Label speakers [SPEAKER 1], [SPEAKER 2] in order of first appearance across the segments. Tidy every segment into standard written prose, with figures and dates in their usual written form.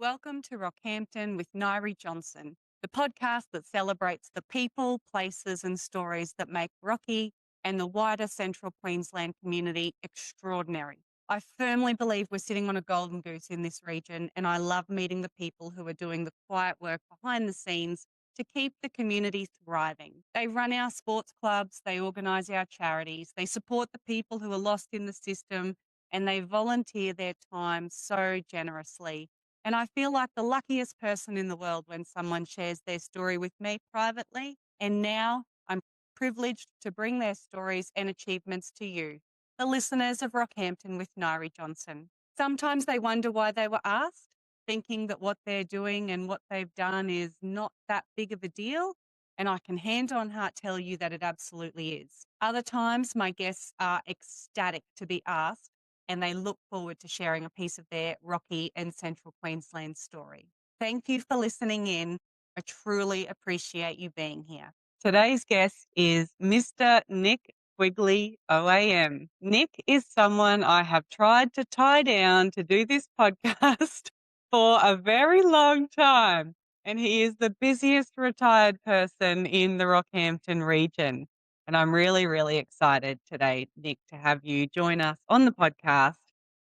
[SPEAKER 1] Welcome to Rockhampton with Nyree Johnson, the podcast that celebrates the people, places, and stories that make Rocky and the wider central Queensland community extraordinary. I firmly believe we're sitting on a golden goose in this region, and I love meeting the people who are doing the quiet work behind the scenes to keep the community thriving. They run our sports clubs, they organise our charities, they support the people who are lost in the system, and they volunteer their time so generously. And I feel like the luckiest person in the world when someone shares their story with me privately. And now I'm privileged to bring their stories and achievements to you, the listeners of Rockhampton with Nyree Johnson. Sometimes they wonder why they were asked, thinking that what they're doing and what they've done is not that big of a deal. And I can hand on heart tell you that it absolutely is. Other times, my guests are ecstatic to be asked and they look forward to sharing a piece of their Rocky and Central Queensland story. Thank you for listening in. I truly appreciate you being here. Today's guest is Mr. Nick Quigley OAM. Nick is someone I have tried to tie down to do this podcast for a very long time, and he is the busiest retired person in the Rockhampton region. And I'm really, really excited today, Nick, to have you join us on the podcast.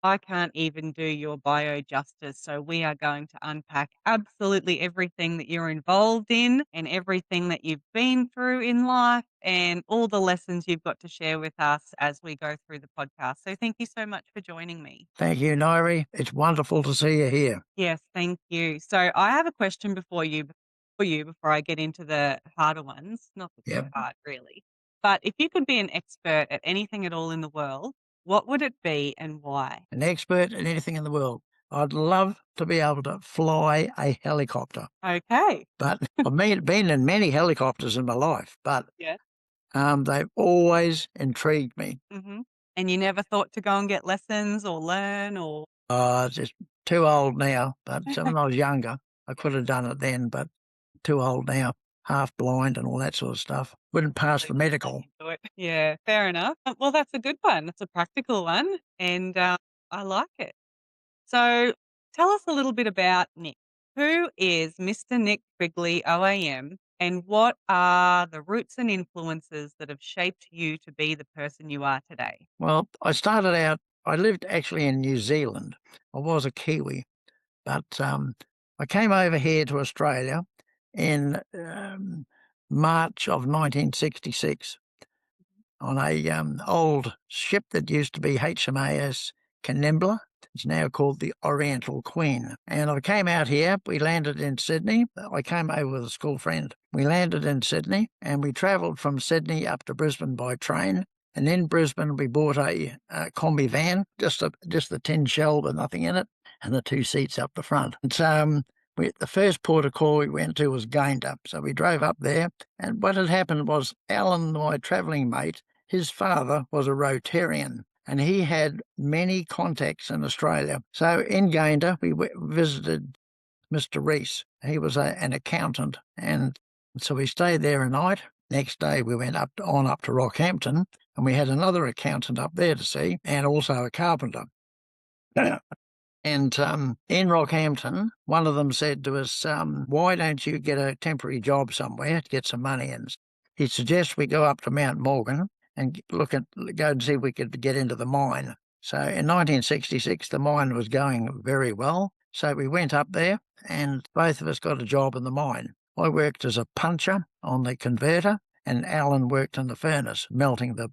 [SPEAKER 1] I can't even do your bio justice. So we are going to unpack absolutely everything that you're involved in and everything that you've been through in life and all the lessons you've got to share with us as we go through the podcast. So thank you so much for joining me.
[SPEAKER 2] Thank you, Nyree. It's wonderful to see you here.
[SPEAKER 1] Yes, thank you. So I have a question before I get into the harder ones. Not that
[SPEAKER 2] Yep.
[SPEAKER 1] they're hard, really. But if you could be an expert at anything at all in the world, what would it be and why?
[SPEAKER 2] An expert in anything in the world. I'd love to be able to fly a helicopter,
[SPEAKER 1] Okay.
[SPEAKER 2] but I've been in many helicopters in my life, but
[SPEAKER 1] Yeah.
[SPEAKER 2] they've always intrigued me.
[SPEAKER 1] Hmm. And you never thought to go and get lessons or learn or?
[SPEAKER 2] Just too old now, but when I was younger, I could have done it then, but too old now, half blind and all that sort of stuff. Wouldn't pass the medical.
[SPEAKER 1] Yeah, fair enough. Well, that's a good one. That's a practical one, and I like it. So tell us a little bit about Nick. Who is Mr. Nick Quigley OAM, and what are the roots and influences that have shaped you to be the person you are today?
[SPEAKER 2] Well, I lived actually in New Zealand. I was a Kiwi, but I came over here to Australia in March of 1966 on a old ship that used to be HMAS Canimbla. It's now called the Oriental Queen. And I came out here. We landed in Sydney. I came over with a school friend. We landed in Sydney and we travelled from Sydney up to Brisbane by train. And in Brisbane, we bought a combi van, just the tin shell with nothing in it, and the two seats up the front. And so the first port of call we went to was Gayndah. So we drove up there. And what had happened was Alan, my travelling mate, his father was a Rotarian and he had many contacts in Australia. So in Gayndah, we visited Mr. Reese. He was an accountant. And so we stayed there a night. Next day, we went up to Rockhampton and we had another accountant up there to see and also a carpenter. And in Rockhampton, one of them said to us, why don't you get a temporary job somewhere to get some money? And he suggests we go up to Mount Morgan and go and see if we could get into the mine. So in 1966, the mine was going very well. So we went up there and both of us got a job in the mine. I worked as a puncher on the converter and Alan worked in the furnace, melting the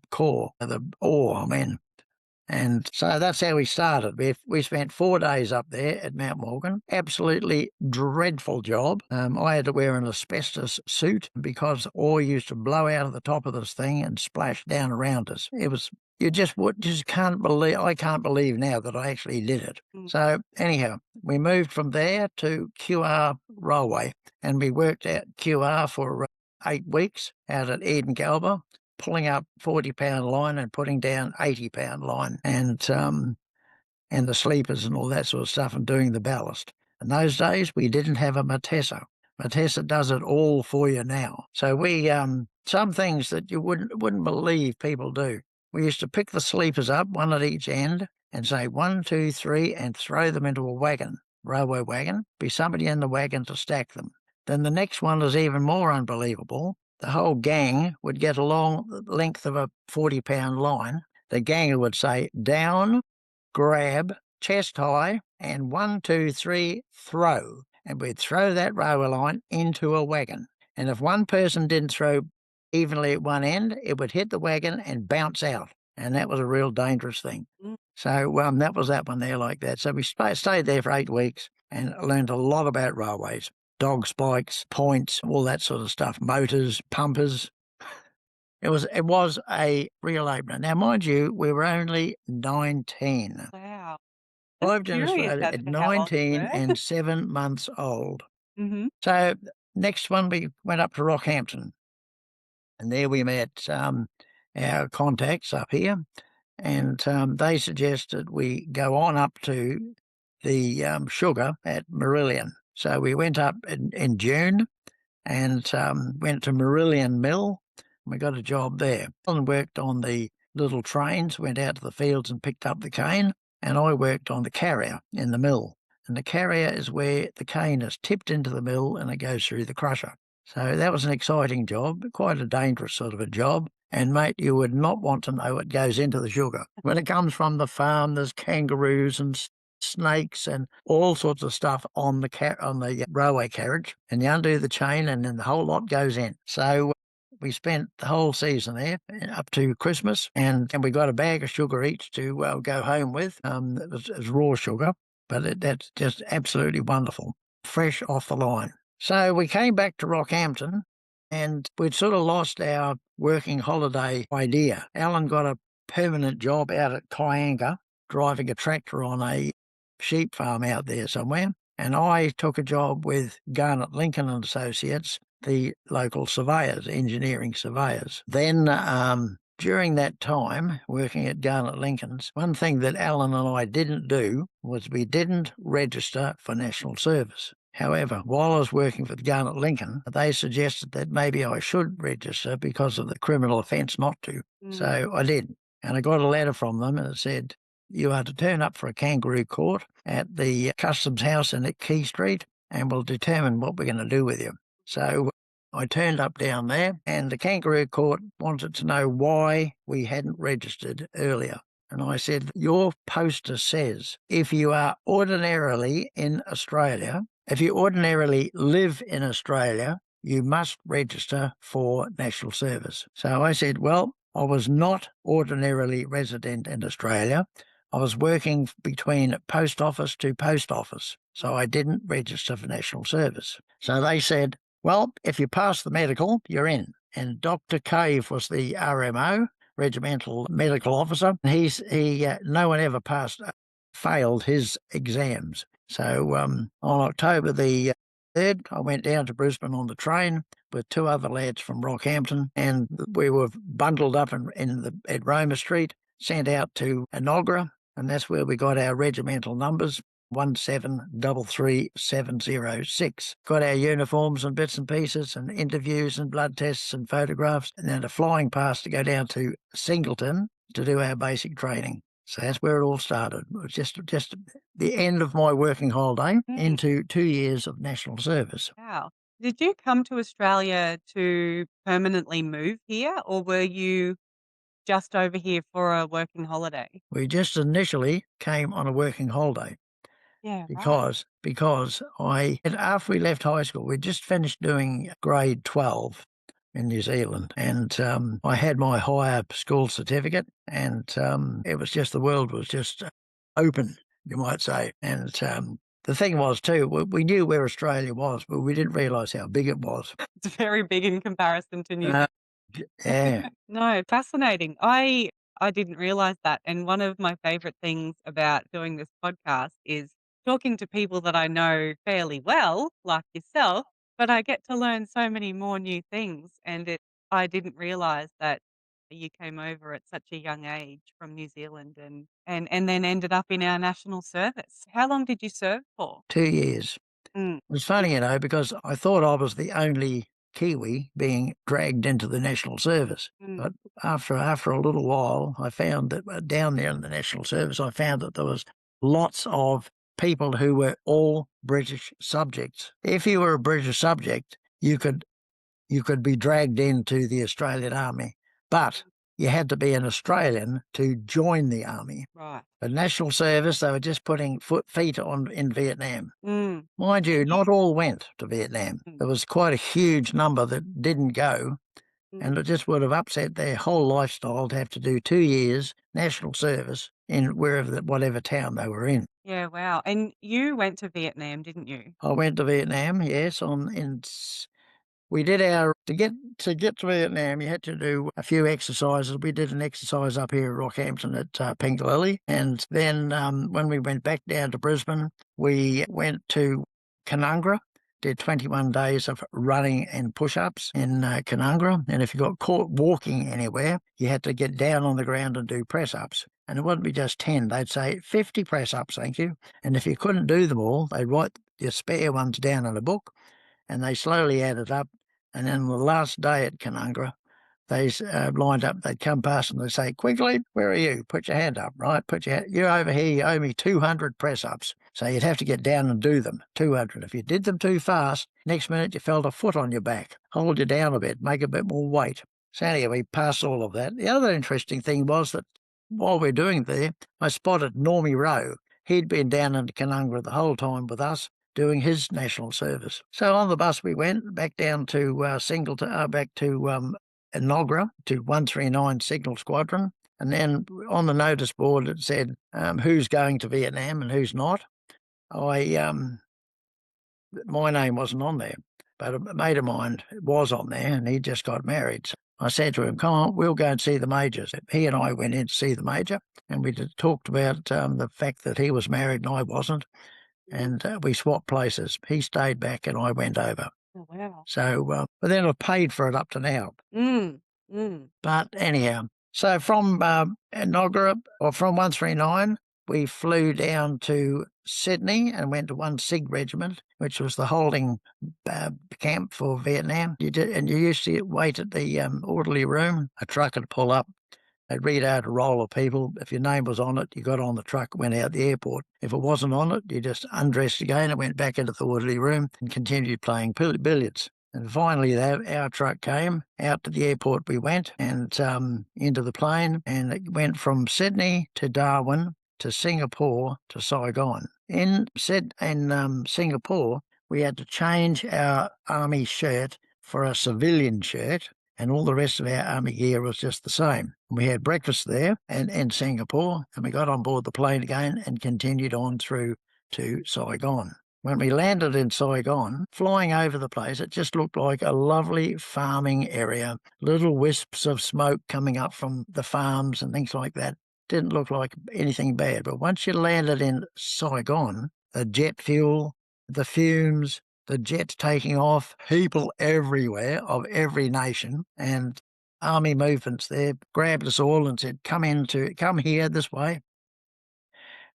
[SPEAKER 2] ore, And so that's how we started. We spent 4 days up there at Mount Morgan. Absolutely dreadful job. I had to wear an asbestos suit because ore used to blow out of the top of this thing and splash down around us. You just can't believe. I can't believe now that I actually did it. So anyhow, we moved from there to QR Railway, and we worked at QR for 8 weeks out at Eden Galba, pulling up 40-pound line and putting down 80-pound line and the sleepers and all that sort of stuff and doing the ballast. In those days, we didn't have a Matessa. Matessa does it all for you now. So we, some things that you wouldn't believe people do. We used to pick the sleepers up, one at each end, and say 1, 2, 3, and throw them into a wagon. railway wagon, be somebody in the wagon to stack them. Then the next one is even more unbelievable. The whole gang would get along the length of a 40-pound line. The ganger would say, down, grab, chest high, and 1, 2, 3, throw. And we'd throw that railway line into a wagon. And if one person didn't throw evenly at one end, it would hit the wagon and bounce out. And that was a real dangerous thing.
[SPEAKER 1] Mm.
[SPEAKER 2] So that was that one there like that. So we stayed there for 8 weeks and learned a lot about railways. Dog spikes, points, all that sort of stuff, motors, pumpers. It was a real opener. Now, mind you, we were only 19.
[SPEAKER 1] Wow. Just
[SPEAKER 2] Arrived in
[SPEAKER 1] curious
[SPEAKER 2] Australia
[SPEAKER 1] as
[SPEAKER 2] at
[SPEAKER 1] to how old you
[SPEAKER 2] 19
[SPEAKER 1] were.
[SPEAKER 2] and 7 months old.
[SPEAKER 1] Mhm.
[SPEAKER 2] So next one, we went up to Rockhampton, and there we met our contacts up here, and they suggested we go on up to the sugar at Marillion. So we went up in June and went to Marillion Mill. We got a job there and worked on the little trains, went out to the fields and picked up the cane, and I worked on the carrier in the mill. And the carrier is where the cane is tipped into the mill and it goes through the crusher. So that was an exciting job, quite a dangerous sort of a job. And mate, you would not want to know what goes into the sugar. When it comes from the farm, there's kangaroos and snakes and all sorts of stuff on the railway carriage, and you undo the chain and then the whole lot goes in. So we spent the whole season there up to Christmas, and we got a bag of sugar each to go home with. It was raw sugar, but that's just absolutely wonderful, fresh off the line. So we came back to Rockhampton, and we'd sort of lost our working holiday idea. Alan got a permanent job out at Kayanga, driving a tractor on a sheep farm out there somewhere, and I took a job with Garnet Lincoln and Associates, the local surveyors, engineering surveyors. Then during that time, working at Garnet Lincoln's, one thing that Alan and I didn't do was we didn't register for national service. However, while I was working for Garnet Lincoln, they suggested that maybe I should register because of the criminal offence not to.
[SPEAKER 1] Mm.
[SPEAKER 2] So I did. And I got a letter from them and it said, you are to turn up for a kangaroo court at the Customs House in Key Street, and we'll determine what we're going to do with you. So I turned up down there, and the kangaroo court wanted to know why we hadn't registered earlier. And I said, your poster says if you are ordinarily in Australia, if you ordinarily live in Australia, you must register for national service. So I said, well, I was not ordinarily resident in Australia. I was working between post office to post office, so I didn't register for national service. So they said, well, if you pass the medical, you're in. And Dr. Cave was the RMO, Regimental Medical Officer. No one ever failed his exams. So on October the 3rd, I went down to Brisbane on the train with 2 other lads from Rockhampton, and we were bundled up at Roma Street, sent out to Enoggera, and that's where we got our regimental numbers, 1733706. Got our uniforms and bits and pieces and interviews and blood tests and photographs, and then a flying pass to go down to Singleton to do our basic training. So that's where it all started. It was just the end of my working holiday into 2 years of national service.
[SPEAKER 1] Wow. Did you come to Australia to permanently move here, or were you just over here for a working holiday?
[SPEAKER 2] We just initially came on a working holiday
[SPEAKER 1] Yeah, right.
[SPEAKER 2] because after we left high school, we just finished doing grade 12 in New Zealand, and I had my higher school certificate, and it was just, the world was just open, you might say. And the thing was too, we knew where Australia was, but we didn't realise how big it was.
[SPEAKER 1] It's very big in comparison to New
[SPEAKER 2] Uh, yeah.
[SPEAKER 1] No, fascinating. I didn't realize that, and one of my favorite things about doing this podcast is talking to people that I know fairly well, like yourself, but I get to learn so many more new things, and I didn't realize that you came over at such a young age from New Zealand and then ended up in our national service. How long did you serve for?
[SPEAKER 2] 2 years.
[SPEAKER 1] Mm,
[SPEAKER 2] It was funny, because I thought I was the only Kiwi being dragged into the national service.
[SPEAKER 1] mm,
[SPEAKER 2] But after a little while, I found that down there in the national service, I found that there was lots of people who were all British subjects. If you were a British subject, you could be dragged into the Australian Army, but you had to be an Australian to join the Army.
[SPEAKER 1] Right.
[SPEAKER 2] The national service, they were just putting feet on in Vietnam.
[SPEAKER 1] Mm.
[SPEAKER 2] Mind you, not all went to Vietnam.
[SPEAKER 1] Mm.
[SPEAKER 2] There was quite a huge number that didn't go, and it just would have upset their whole lifestyle to have to do 2 years national service in whatever town they were in.
[SPEAKER 1] Yeah, wow. And you went to Vietnam, didn't you?
[SPEAKER 2] I went to Vietnam, yes, we did to get to Vietnam, you had to do a few exercises. We did an exercise up here at Rockhampton at Pink Lily, and then when we went back down to Brisbane, we went to Canungra, did 21 days of running and push-ups in Canungra, and if you got caught walking anywhere, you had to get down on the ground and do press-ups. And it wouldn't be just 10, they'd say 50 press-ups, thank you. And if you couldn't do them all, they'd write your spare ones down in a book, and they slowly added up. And then on the last day at Canungra, they lined up, they'd come past and they'd say, Quigley, where are you? Put your hand up, right? You're over here, you owe me 200 press-ups. So you'd have to get down and do them, 200. If you did them too fast, next minute you felt a foot on your back. Hold you down a bit, make a bit more weight. So anyway, we passed all of that. The other interesting thing was that while we're doing there, I spotted Normie Rowe. He'd been down in Canungra the whole time with us, doing his national service. So on the bus we went back down to back to Enoggera, to 139 Signal Squadron, and then on the notice board it said who's going to Vietnam and who's not. My name wasn't on there, but a mate of mine was on there, and he just got married. So I said to him, come on, we'll go and see the majors. He and I went in to see the major, and we talked about the fact that he was married and I wasn't. And we swapped places. He stayed back and I went over.
[SPEAKER 1] Oh, wow.
[SPEAKER 2] So, but then I've paid for it up to now. But anyhow, so from Enoggera, or from 139, we flew down to Sydney and went to 1 SIG Regiment, which was the holding camp for Vietnam. And you used to wait at the orderly room. A truck would pull up. They'd read out a roll of people. If your name was on it, you got on the truck, went out the airport. If it wasn't on it, you just undressed again and went back into the orderly room and continued playing billiards. And finally, our truck came. Out to the airport we went, and into the plane, and it went from Sydney to Darwin to Singapore to Saigon. In Singapore, we had to change our army shirt for a civilian shirt, and all the rest of our army gear was just the same. We had breakfast there and in Singapore, and we got on board the plane again and continued on through to Saigon. When we landed in Saigon, flying over the place, it just looked like a lovely farming area, little wisps of smoke coming up from the farms and things like that. Didn't look like anything bad. But once you landed in Saigon, the jet fuel, the fumes, the jets taking off, people everywhere of every nation, and army movements there grabbed us all and said, come here this way.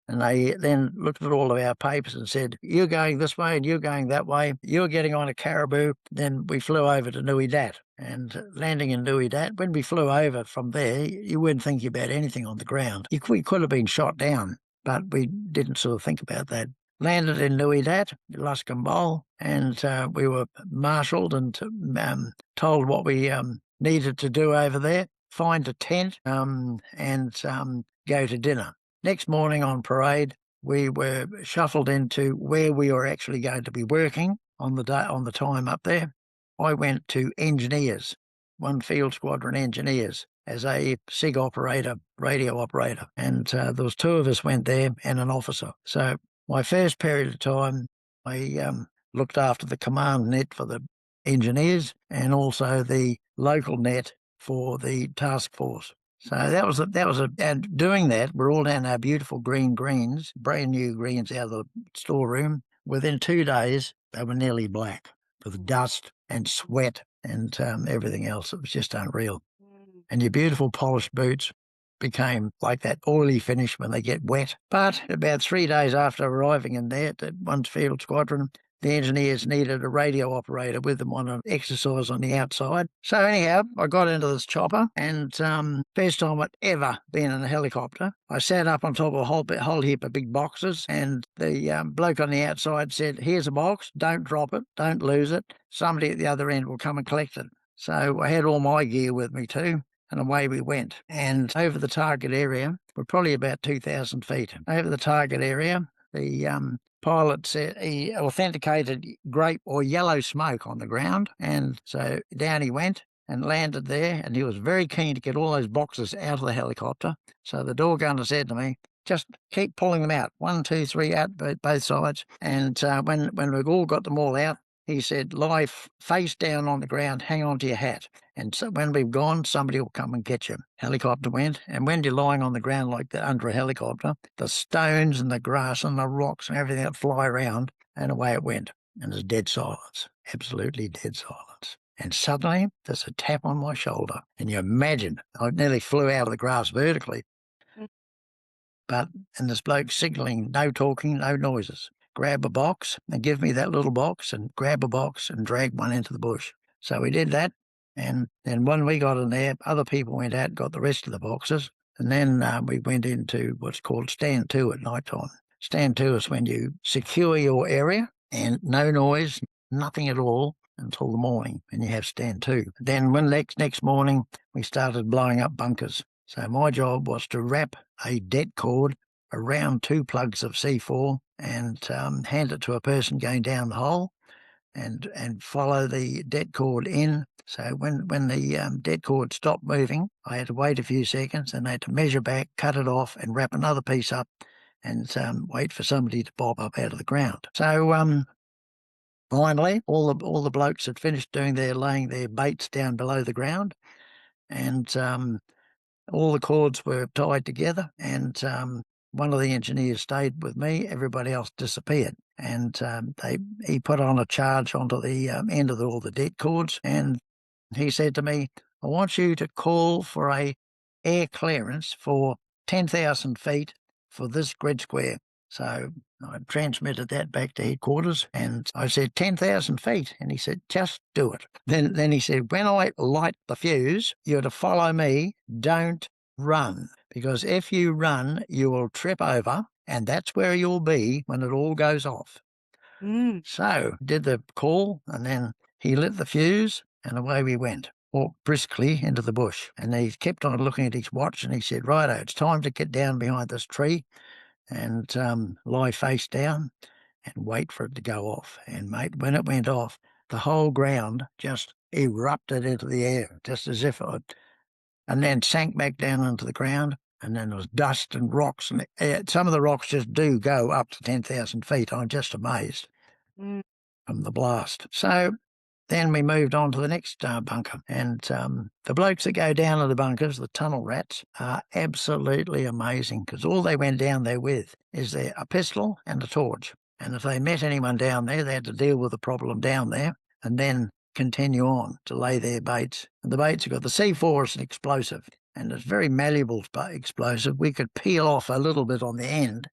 [SPEAKER 2] And they then looked at all of our papers and said, you're going this way and you're going that way. You're getting on a Caribou. Then we flew over to Nui Dat. And landing in Nui Dat, when we flew over from there, you weren't thinking about anything on the ground. We could have been shot down, but we didn't sort of think about that. Landed in Nui Dat, Lascambol, and we were marshalled and told what we needed to do over there, find a tent and go to dinner. Next morning on parade, we were shuffled into where we were actually going to be working on the time up there. I went to engineers, 1 Field Squadron engineers, as a SIG operator, radio operator. And there was 2 of us went there and an officer. So my first period of time, I looked after the command net for the engineers and also the local net for the task force. So and doing that, we're all down our beautiful green greens, brand new greens out of the storeroom. Within 2 days, they were nearly black with dust and sweat and everything else. It was just unreal. And your beautiful polished boots became like that oily finish when they get wet. But about 3 days after arriving in there at 1 Field Squadron, the engineers needed a radio operator with them on an exercise on the outside. So anyhow, I got into this chopper, and first time I'd ever been in a helicopter. I sat up on top of a whole heap of big boxes, and the bloke on the outside said, "Here's a box, don't drop it, don't lose it. Somebody at the other end will come and collect it." So I had all my gear with me too, and away we went. And over the target area, we're probably about 2,000 feet. Over the target area, the pilot said he authenticated grape or yellow smoke on the ground. And so down he went and landed there. And he was very keen to get all those boxes out of the helicopter. So the door gunner said to me, "Just keep pulling them out. 1, 2, 3 out both sides." And when we've all got them all out, he said, "Lie face down on the ground, hang on to your hat. And so when we've gone, somebody will come and get you." Helicopter went, and when you're lying on the ground like that under a helicopter, the stones and the grass and the rocks and everything that fly around, and away it went. And there's dead silence, absolutely dead silence. And suddenly there's a tap on my shoulder, and you imagine I nearly flew out of the grass vertically.
[SPEAKER 1] Mm.
[SPEAKER 2] And this bloke signalling, no talking, no noises. Grab a box and give me that little box, and grab a box and drag one into the bush. So we did that. And then when we got in there, other people went out and got the rest of the boxes. And then we went into what's called stand to at night time. Stand to is when you secure your area and no noise, nothing at all until the morning, and you have stand to. Then when next morning, we started blowing up bunkers. So my job was to wrap a det cord around 2 plugs of C4 and hand it to a person going down the hole, and follow the det cord in. So when the det cord stopped moving, I had to wait a few seconds, and I had to measure back, cut it off, and wrap another piece up, and wait for somebody to bob up out of the ground. So finally, all the blokes had finished laying their baits down below the ground, and all the cords were tied together, and one of the engineers stayed with me. Everybody else disappeared. And he put on a charge onto the end of all the det cords, and he said to me, "I want you to call for a air clearance for 10,000 feet for this grid square." So I transmitted that back to headquarters, and I said, 10,000 feet. And he said, "Just do it." Then he said, "When I light the fuse, you're to follow me. Don't run, because if you run, you will trip over, and that's where you'll be when it all goes off."
[SPEAKER 1] Mm.
[SPEAKER 2] So did the call, and then he lit the fuse, and away we went. Walked briskly into the bush, and he kept on looking at his watch, and he said, "Righto, it's time to get down behind this tree and lie face down and wait for it to go off." And mate, when it went off, the whole ground just erupted into the air, just as if it would, and then sank back down into the ground. And then there was dust and rocks, and some of the rocks just do go up to 10,000 feet. I'm just amazed
[SPEAKER 1] Mm.
[SPEAKER 2] from the blast. So then we moved on to the next bunker, and the blokes that go down to the bunkers, the tunnel rats, are absolutely amazing, because all they went down there with is a pistol and a torch. And if they met anyone down there, they had to deal with the problem down there and then continue on to lay their baits. And the baits have got the C4 is an explosive, and it's very malleable explosive. We could peel off a little bit on the end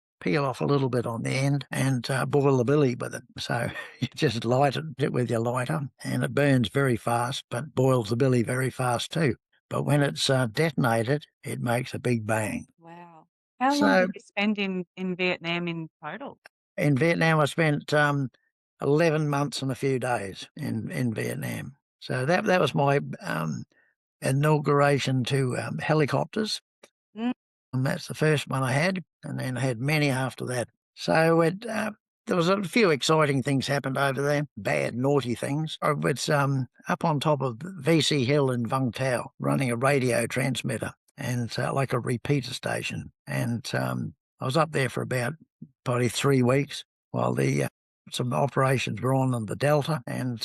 [SPEAKER 2] and boil the billy with it. So you just light it with your lighter, and it burns very fast, but boils the billy very fast too. But when it's detonated, it makes a big bang.
[SPEAKER 1] Wow. How long
[SPEAKER 2] So
[SPEAKER 1] did you spend in Vietnam in total?
[SPEAKER 2] in Vietnam, I spent 11 months and a few days in Vietnam. So that was my inauguration to helicopters.
[SPEAKER 1] Mm.
[SPEAKER 2] And that's the first one I had, and then I had many after that. So there was a few exciting things happened over there, bad, naughty things. I was up on top of VC Hill in Vung Tau, running a radio transmitter and like a repeater station. And I was up there for about probably 3 weeks while the some operations were on in the Delta, and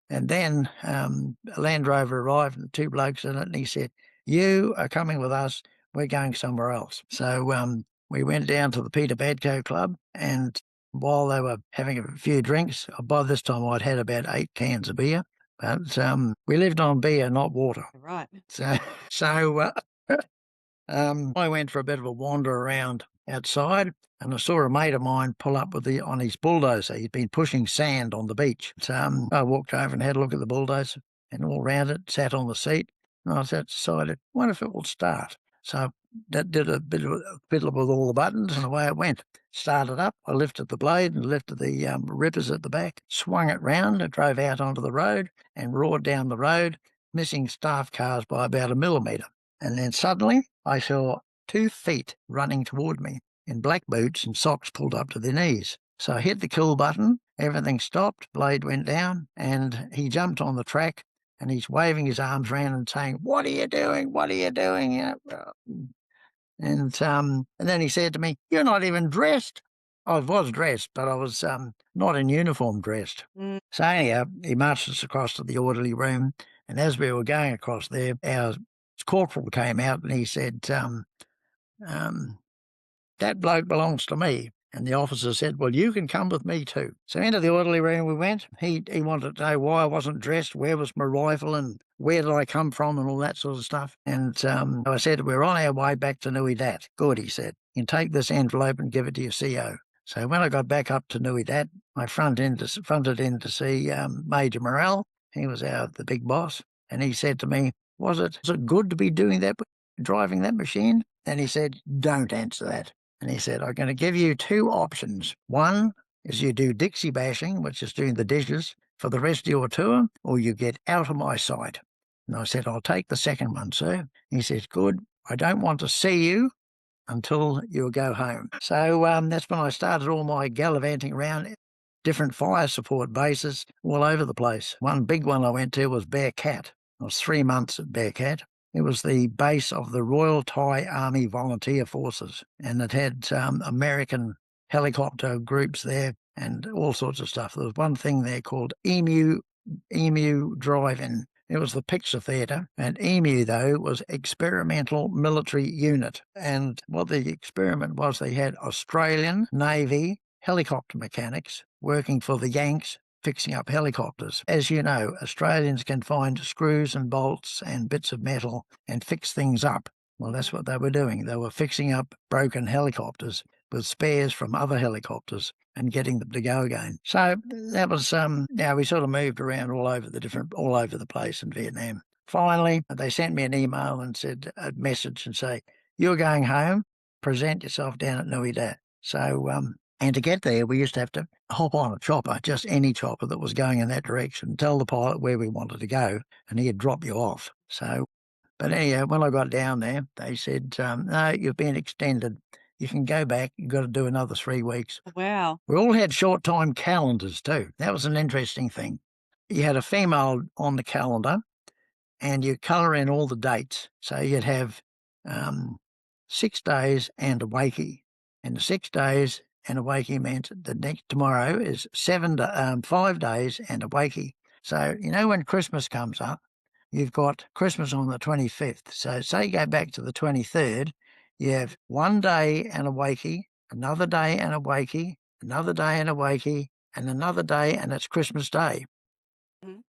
[SPEAKER 2] then a Land Rover arrived and 2 blokes in it, and he said, "You are coming with us. We're going somewhere else." So we went down to the Peter Badco Club, and while they were having a few drinks, by this time I'd had about 8 cans of beer, but we lived on beer, not water.
[SPEAKER 1] Right.
[SPEAKER 2] So, so I went for a bit of a wander around outside, and I saw a mate of mine pull up on his bulldozer. He'd been pushing sand on the beach. So, I walked over and had a look at the bulldozer and all round it, sat on the seat, and I decided, what if it will start? So that did a bit of fiddle with all the buttons, and away it went. Started up, I lifted the blade and lifted the rippers at the back, swung it round, and drove out onto the road and roared down the road, missing staff cars by about a millimetre. And then suddenly I saw 2 feet running toward me in black boots and socks pulled up to their knees. So I hit the kill button, everything stopped, blade went down, and he jumped on the track, and he's waving his arms around and saying, "What are you doing? What are you doing?" And then he said to me, "You're not even dressed." I was dressed, but I was not in uniform dressed.
[SPEAKER 1] Mm.
[SPEAKER 2] So anyhow, he marched us across to the orderly room, and as we were going across there, our corporal came out and he said, um, "That bloke belongs to me." And the officer said, "Well, you can come with me too." So into the orderly room we went. He wanted to know why I wasn't dressed, where was my rifle, and where did I come from, and all that sort of stuff. And I said, "We're on our way back to Nui Dat." "Good," he said. "You can take this envelope and give it to your CO." So when I got back up to Nui Dat, I fronted in to see Major Morrell. He was the big boss. And he said to me, was it good to be doing that, driving that machine? And he said, "Don't answer that." And he said, "I'm going to give you 2 options. One is you do Dixie bashing, which is doing the dishes, for the rest of your tour, or you get out of my sight." And I said, "I'll take the second one, sir." He says, "Good. I don't want to see you until you go home." So that's when I started all my gallivanting around different fire support bases all over the place. One big one I went to was Bear Cat. I was 3 months at Bear Cat. It was the base of the Royal Thai Army Volunteer Forces, and it had American helicopter groups there and all sorts of stuff. There was one thing there called Emu Drive-In. It was the picture theatre, and EMU, though, was Experimental Military Unit. And what the experiment was, they had Australian Navy helicopter mechanics working for the Yanks, fixing up helicopters. As you know, Australians can find screws and bolts and bits of metal and fix things up. Well, that's what they were doing. They were fixing up broken helicopters with spares from other helicopters and getting them to go again. So that was we sort of moved around all over the place in Vietnam. Finally, they sent me an email and said a message and say, "You're going home, present yourself down at Nui Dat." So and to get there, we used to have to hop on a chopper, just any chopper that was going in that direction, tell the pilot where we wanted to go, and he'd drop you off. So, but anyhow, when I got down there, they said, "No, you've been extended. You can go back. You've got to do another 3 weeks."
[SPEAKER 1] Wow.
[SPEAKER 2] We all had short time calendars too. That was an interesting thing. You had a female on the calendar, and you colour in all the dates. So you'd have 6 days and a wakey. And the 6 days and a wakey meant the next tomorrow is 5 days and a wakey. So, when Christmas comes up, you've got Christmas on the 25th. So say you go back to the 23rd, you have 1 day and a wakey, another day and a wakey, another day and a wakey, and another day, and it's Christmas Day.
[SPEAKER 1] Mhm.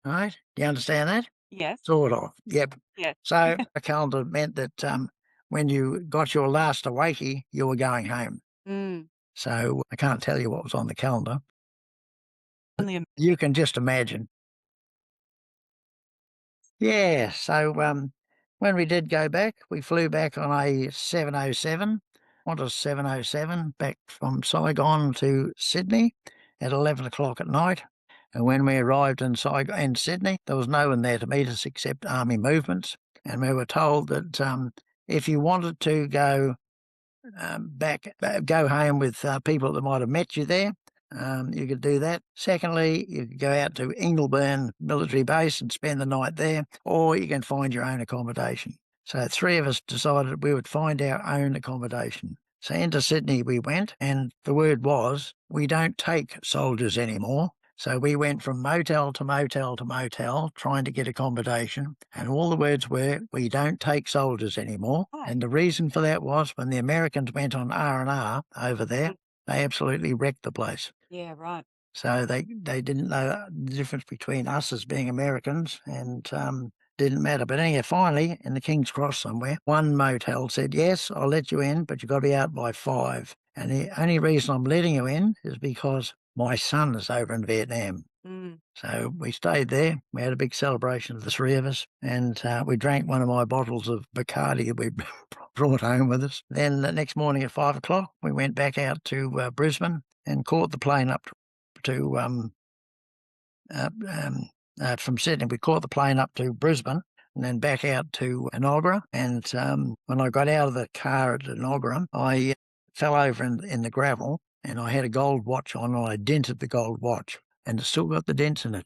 [SPEAKER 2] Right? Do you understand that?
[SPEAKER 1] Yes.
[SPEAKER 2] Sort of. Yep.
[SPEAKER 1] Yes.
[SPEAKER 2] So a calendar meant that when you got your last wakey, you were going home.
[SPEAKER 1] Mm.
[SPEAKER 2] So I can't tell you what was on the calendar.
[SPEAKER 1] Only a
[SPEAKER 2] You can just imagine. Yeah. So when we did go back, we flew back on a 707, Qantas 707, back from Saigon to Sydney at 11 o'clock at night. And when we arrived in Sydney, there was no one there to meet us except Army movements. And we were told that if you wanted to go go home with people that might have met you there, you could do that. Secondly, you could go out to Ingleburn military base and spend the night there, or you can find your own accommodation. So 3 of us decided we would find our own accommodation. So into Sydney we went, and the word was, we don't take soldiers anymore. So we went from motel to motel to motel trying to get accommodation, and all the words were, "We don't take soldiers anymore."
[SPEAKER 1] Oh.
[SPEAKER 2] And the reason for that was when the Americans went on R&R over there,
[SPEAKER 1] Mm.
[SPEAKER 2] they absolutely wrecked the place.
[SPEAKER 1] Yeah, right.
[SPEAKER 2] So they didn't know the difference between us as being Americans and didn't matter. But anyhow, finally, in the King's Cross somewhere, one motel said, yes, I'll let you in, but you've got to be out by 5. And the only reason I'm letting you in is because my son is over in Vietnam.
[SPEAKER 1] Mm.
[SPEAKER 2] So we stayed there. We had a big celebration of the three of us, and we drank one of my bottles of Bacardi we brought home with us. Then the next morning at 5 o'clock, we went back out to Brisbane and caught the plane up to from Sydney. We caught the plane up to Brisbane and then back out to Enoggera. And when I got out of the car at Enoggera, I fell over in the gravel, and I had a gold watch on, and I dented the gold watch, and it's still got the dents in it.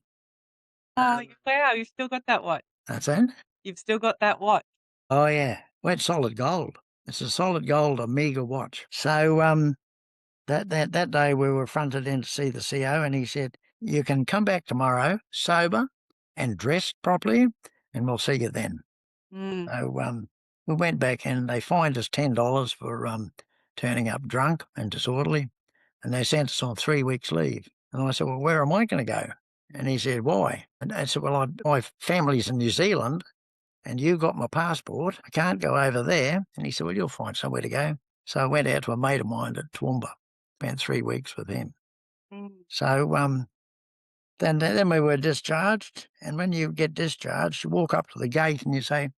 [SPEAKER 1] Oh, wow, you've still got that watch.
[SPEAKER 2] That's it.
[SPEAKER 1] You've still got that watch.
[SPEAKER 2] Oh, yeah. Well, it's solid gold. It's a solid gold Omega watch. So that day we were fronted in to see the CO, and he said, you can come back tomorrow sober and dressed properly, and we'll see you then.
[SPEAKER 1] Mm.
[SPEAKER 2] So we went back, and they fined us $10 for turning up drunk and disorderly, and they sent us on 3 weeks leave. And I said, well, where am I going to go? And he said, why? And I said, well, my family's in New Zealand, and you got my passport. I can't go over there. And he said, well, you'll find somewhere to go. So I went out to a mate of mine at Toowoomba, spent 3 weeks with him.
[SPEAKER 1] Mm.
[SPEAKER 2] So then we were discharged. And when you get discharged, you walk up to the gate and you say,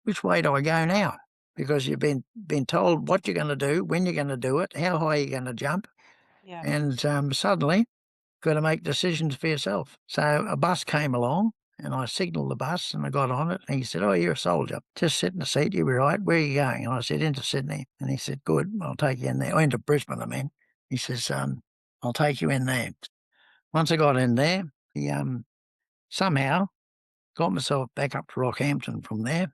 [SPEAKER 2] which way do I go now? Because you've been told what you're going to do, when you're going to do it, how high you're going to jump.
[SPEAKER 1] Yeah.
[SPEAKER 2] And suddenly, got to make decisions for yourself. So a bus came along, and I signalled the bus, and I got on it, and he said, oh, you're a soldier. Just sit in the seat, you'll be right. Where are you going? And I said, into Sydney. And he said, good, I'll take you in there. Or into Brisbane, I mean. He says, I'll take you in there. Once I got in there, he somehow got myself back up to Rockhampton from there.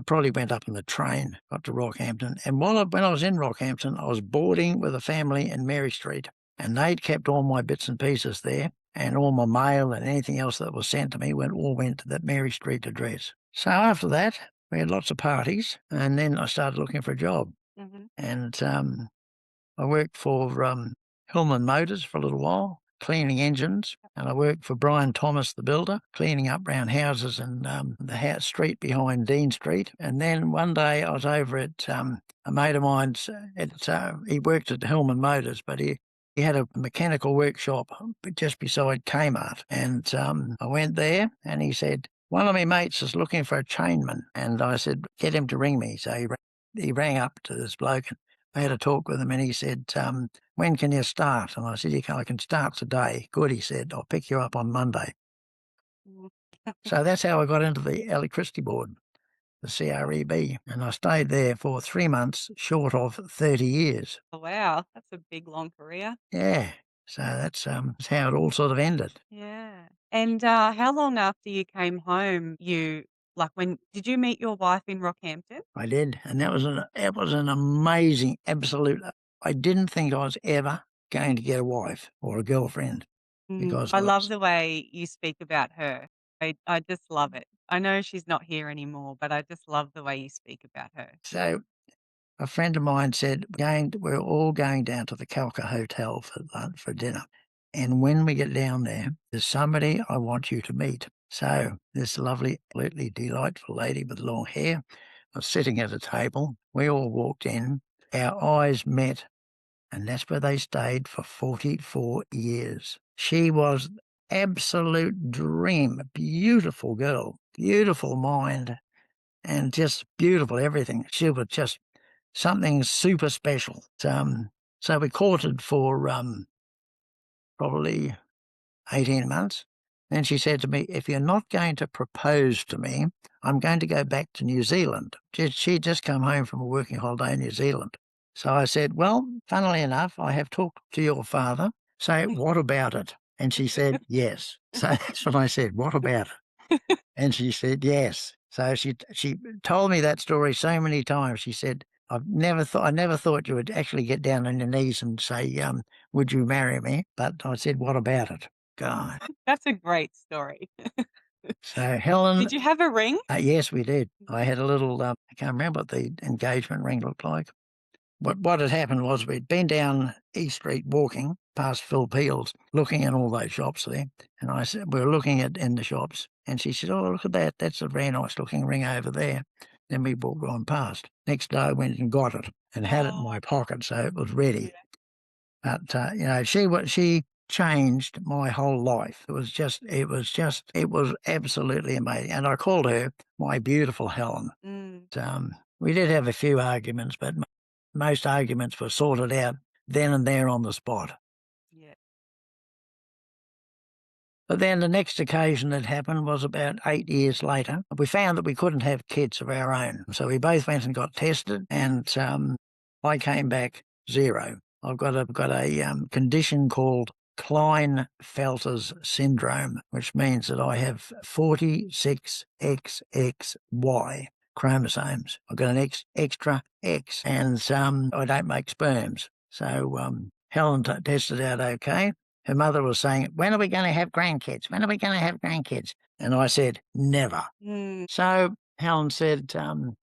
[SPEAKER 2] Probably went up in the train, got to Rockhampton. And when I was in Rockhampton, I was boarding with a family in Mary Street, and they'd kept all my bits and pieces there, and all my mail and anything else that was sent to me all went to that Mary Street address. So after that, we had lots of parties, and then I started looking for a job.
[SPEAKER 1] Mm-hmm.
[SPEAKER 2] And I worked for Hillman Motors for a little while, cleaning engines, and I worked for Brian Thomas, the builder, cleaning up round houses in the street behind Dean Street. And then one day I was over at a mate of mine's. He worked at Hillman Motors, but he had a mechanical workshop just beside Kmart. And I went there, and he said, one of my mates is looking for a chainman. And I said, get him to ring me. So he rang up to this bloke. I had a talk with him, and he said, when can you start? And I said, I can start today. Good, he said, I'll pick you up on Monday.
[SPEAKER 1] Mm.
[SPEAKER 2] So that's how I got into the electricity board, the CREB. And I stayed there for 3 months, short of 30 years.
[SPEAKER 1] Oh, wow, that's a big, long career.
[SPEAKER 2] Yeah. So that's how it all sort of ended.
[SPEAKER 1] Yeah. And how long after you came home, when did you meet your wife in Rockhampton?
[SPEAKER 2] I did. And that was an amazing, absolute. I didn't think I was ever going to get a wife or a girlfriend, because
[SPEAKER 1] I
[SPEAKER 2] I
[SPEAKER 1] love
[SPEAKER 2] was.
[SPEAKER 1] the way you speak about her. I just love it. I know she's not here anymore, but I just love the way you speak about her.
[SPEAKER 2] So a friend of mine said, we're all going down to the Calca Hotel for dinner. And when we get down there, there's somebody I want you to meet. So this lovely, absolutely delightful lady with long hair was sitting at a table. We all walked in, our eyes met, and that's where they stayed for 44 years. She was absolute dream, beautiful girl, beautiful mind, and just beautiful everything. She was just something super special. So we courted for probably 18 months. Then she said to me, if you're not going to propose to me, I'm going to go back to New Zealand. She'd just come home from a working holiday in New Zealand. So I said, well, funnily enough, I have talked to your father. So what about it? And she said, yes. So that's what I said, what about it? And she said, yes. So she told me that story so many times. She said, I never thought you would actually get down on your knees and say, would you marry me? But I said, what about it? God.
[SPEAKER 1] That's a great story.
[SPEAKER 2] So Helen,
[SPEAKER 1] Did you have a ring?
[SPEAKER 2] yes, we did. I had a little, I can't remember what the engagement ring looked like. what had happened was we'd been down East Street walking past Phil Peel's, looking at all those shops there. And I said, we were looking at in the shops, and she said, "Oh, look at that. That's a very nice looking ring over there." Then we walked on past. Next day, I went and got it and had it in my
[SPEAKER 1] Oh,
[SPEAKER 2] pocket, so it was ready.
[SPEAKER 1] yeah.
[SPEAKER 2] But she changed my whole life. It was absolutely amazing. And I called her my beautiful Helen.
[SPEAKER 1] Mm,
[SPEAKER 2] We did have a few arguments, but most arguments were sorted out then and there on the spot.
[SPEAKER 1] yeah.
[SPEAKER 2] But then the next occasion that happened was about 8 years later. We found that we couldn't have kids of our own. So we both went and got tested, and I came back zero. I've got a condition called Klinefelter's syndrome, which means that I have 46XXY chromosomes. I've got an extra X, and I don't make sperms. So Helen tested out okay. Her mother was saying, "When are we going to have grandkids? When are we going to have grandkids?" And I said, "Never."
[SPEAKER 1] Mm,
[SPEAKER 2] So Helen said,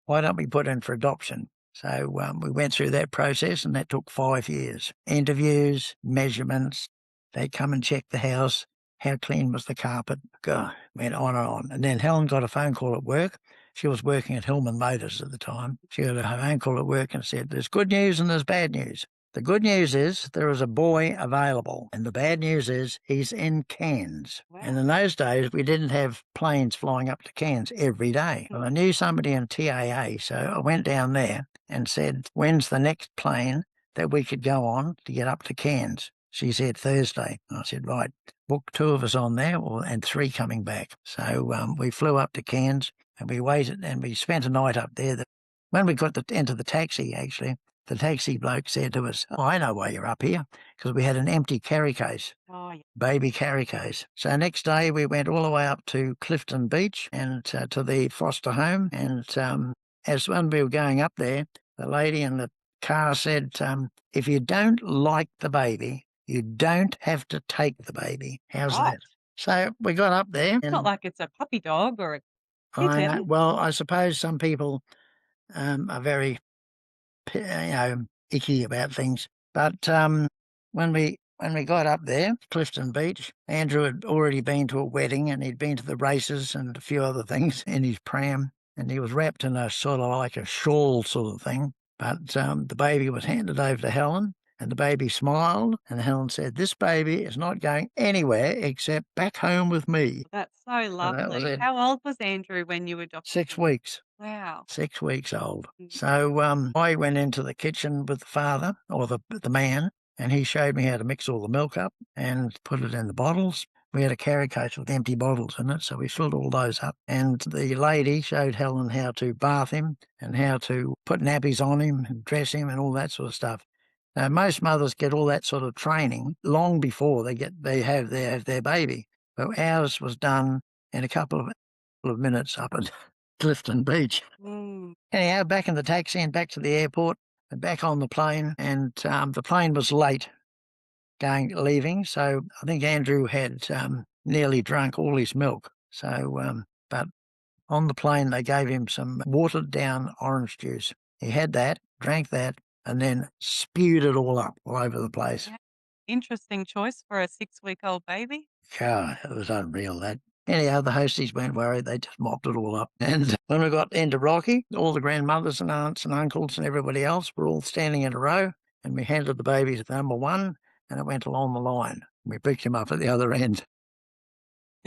[SPEAKER 2] "Why don't we put in for adoption?" So we went through that process, and that took 5 years. Interviews, measurements. They'd come and check the house. How clean was the carpet? God, went on and on. And then Helen got a phone call at work. She was working at Hillman Motors at the time. She got a phone call at work and said, "There's good news and there's bad news. The good news is there is a boy available, and the bad news is he's in Cairns." And
[SPEAKER 1] wow.
[SPEAKER 2] in those days, we didn't have planes flying up to Cairns every day. Well, I knew somebody in TAA, so I went down there and said, "When's the next plane that we could go on to get up to Cairns?" She said, "Thursday." I said, "Right, book 2 of us on there and 3 coming back." So we flew up to Cairns, and we waited, and we spent a night up there. When we got into the taxi, actually, the taxi bloke said to us, "Oh, I know why you're up here," because we had an empty carry case,
[SPEAKER 1] Oh, yeah.
[SPEAKER 2] baby carry case. So next day we went all the way up to Clifton Beach and to the foster home. And as when we were going up there, the lady in the car said, "If you don't like the baby, you don't have to take the baby. How's
[SPEAKER 1] Right.
[SPEAKER 2] that?" So we got up there,
[SPEAKER 1] It's not
[SPEAKER 2] and
[SPEAKER 1] like it's a puppy dog or a
[SPEAKER 2] I know.
[SPEAKER 1] kitten.
[SPEAKER 2] Well, I suppose some people are very icky about things. But when we got up there, Clifton Beach, Andrew had already been to a wedding and he'd been to the races and a few other things in his pram, and he was wrapped in a sort of like a shawl sort of thing. But the baby was handed over to Helen, and the baby smiled, and Helen said, "This baby is not going anywhere except back home with me."
[SPEAKER 1] That's so
[SPEAKER 2] And that was
[SPEAKER 1] lovely.
[SPEAKER 2] it.
[SPEAKER 1] How old was Andrew when you adopted
[SPEAKER 2] 6
[SPEAKER 1] him?
[SPEAKER 2] weeks.
[SPEAKER 1] Wow.
[SPEAKER 2] 6 weeks old.
[SPEAKER 1] Mm.
[SPEAKER 2] So I went into the kitchen with the father or the man, and he showed me how to mix all the milk up and put it in the bottles. We had a carry case with empty bottles in it, so we filled all those up. And the lady showed Helen how to bath him and how to put nappies on him and dress him and all that sort of stuff. Now, most mothers get all that sort of training long before they have their baby, but ours was done in a couple of minutes up at Clifton Beach.
[SPEAKER 1] Mm.
[SPEAKER 2] Anyhow, back in the taxi and back to the airport and back on the plane, and the plane was late leaving, so I think Andrew had nearly drunk all his milk. So, but on the plane they gave him some watered down orange juice. He had that, drank that, and then spewed it all over the place.
[SPEAKER 1] Yeah. Interesting choice for a 6-week-old baby.
[SPEAKER 2] God, it was unreal, that. Anyhow, the hosties weren't worried. They just mopped it all up. And when we got into Rocky, all the grandmothers and aunts and uncles and everybody else were all standing in a row, and we handed the baby to number one, and it went along the line. We picked him up at the other end.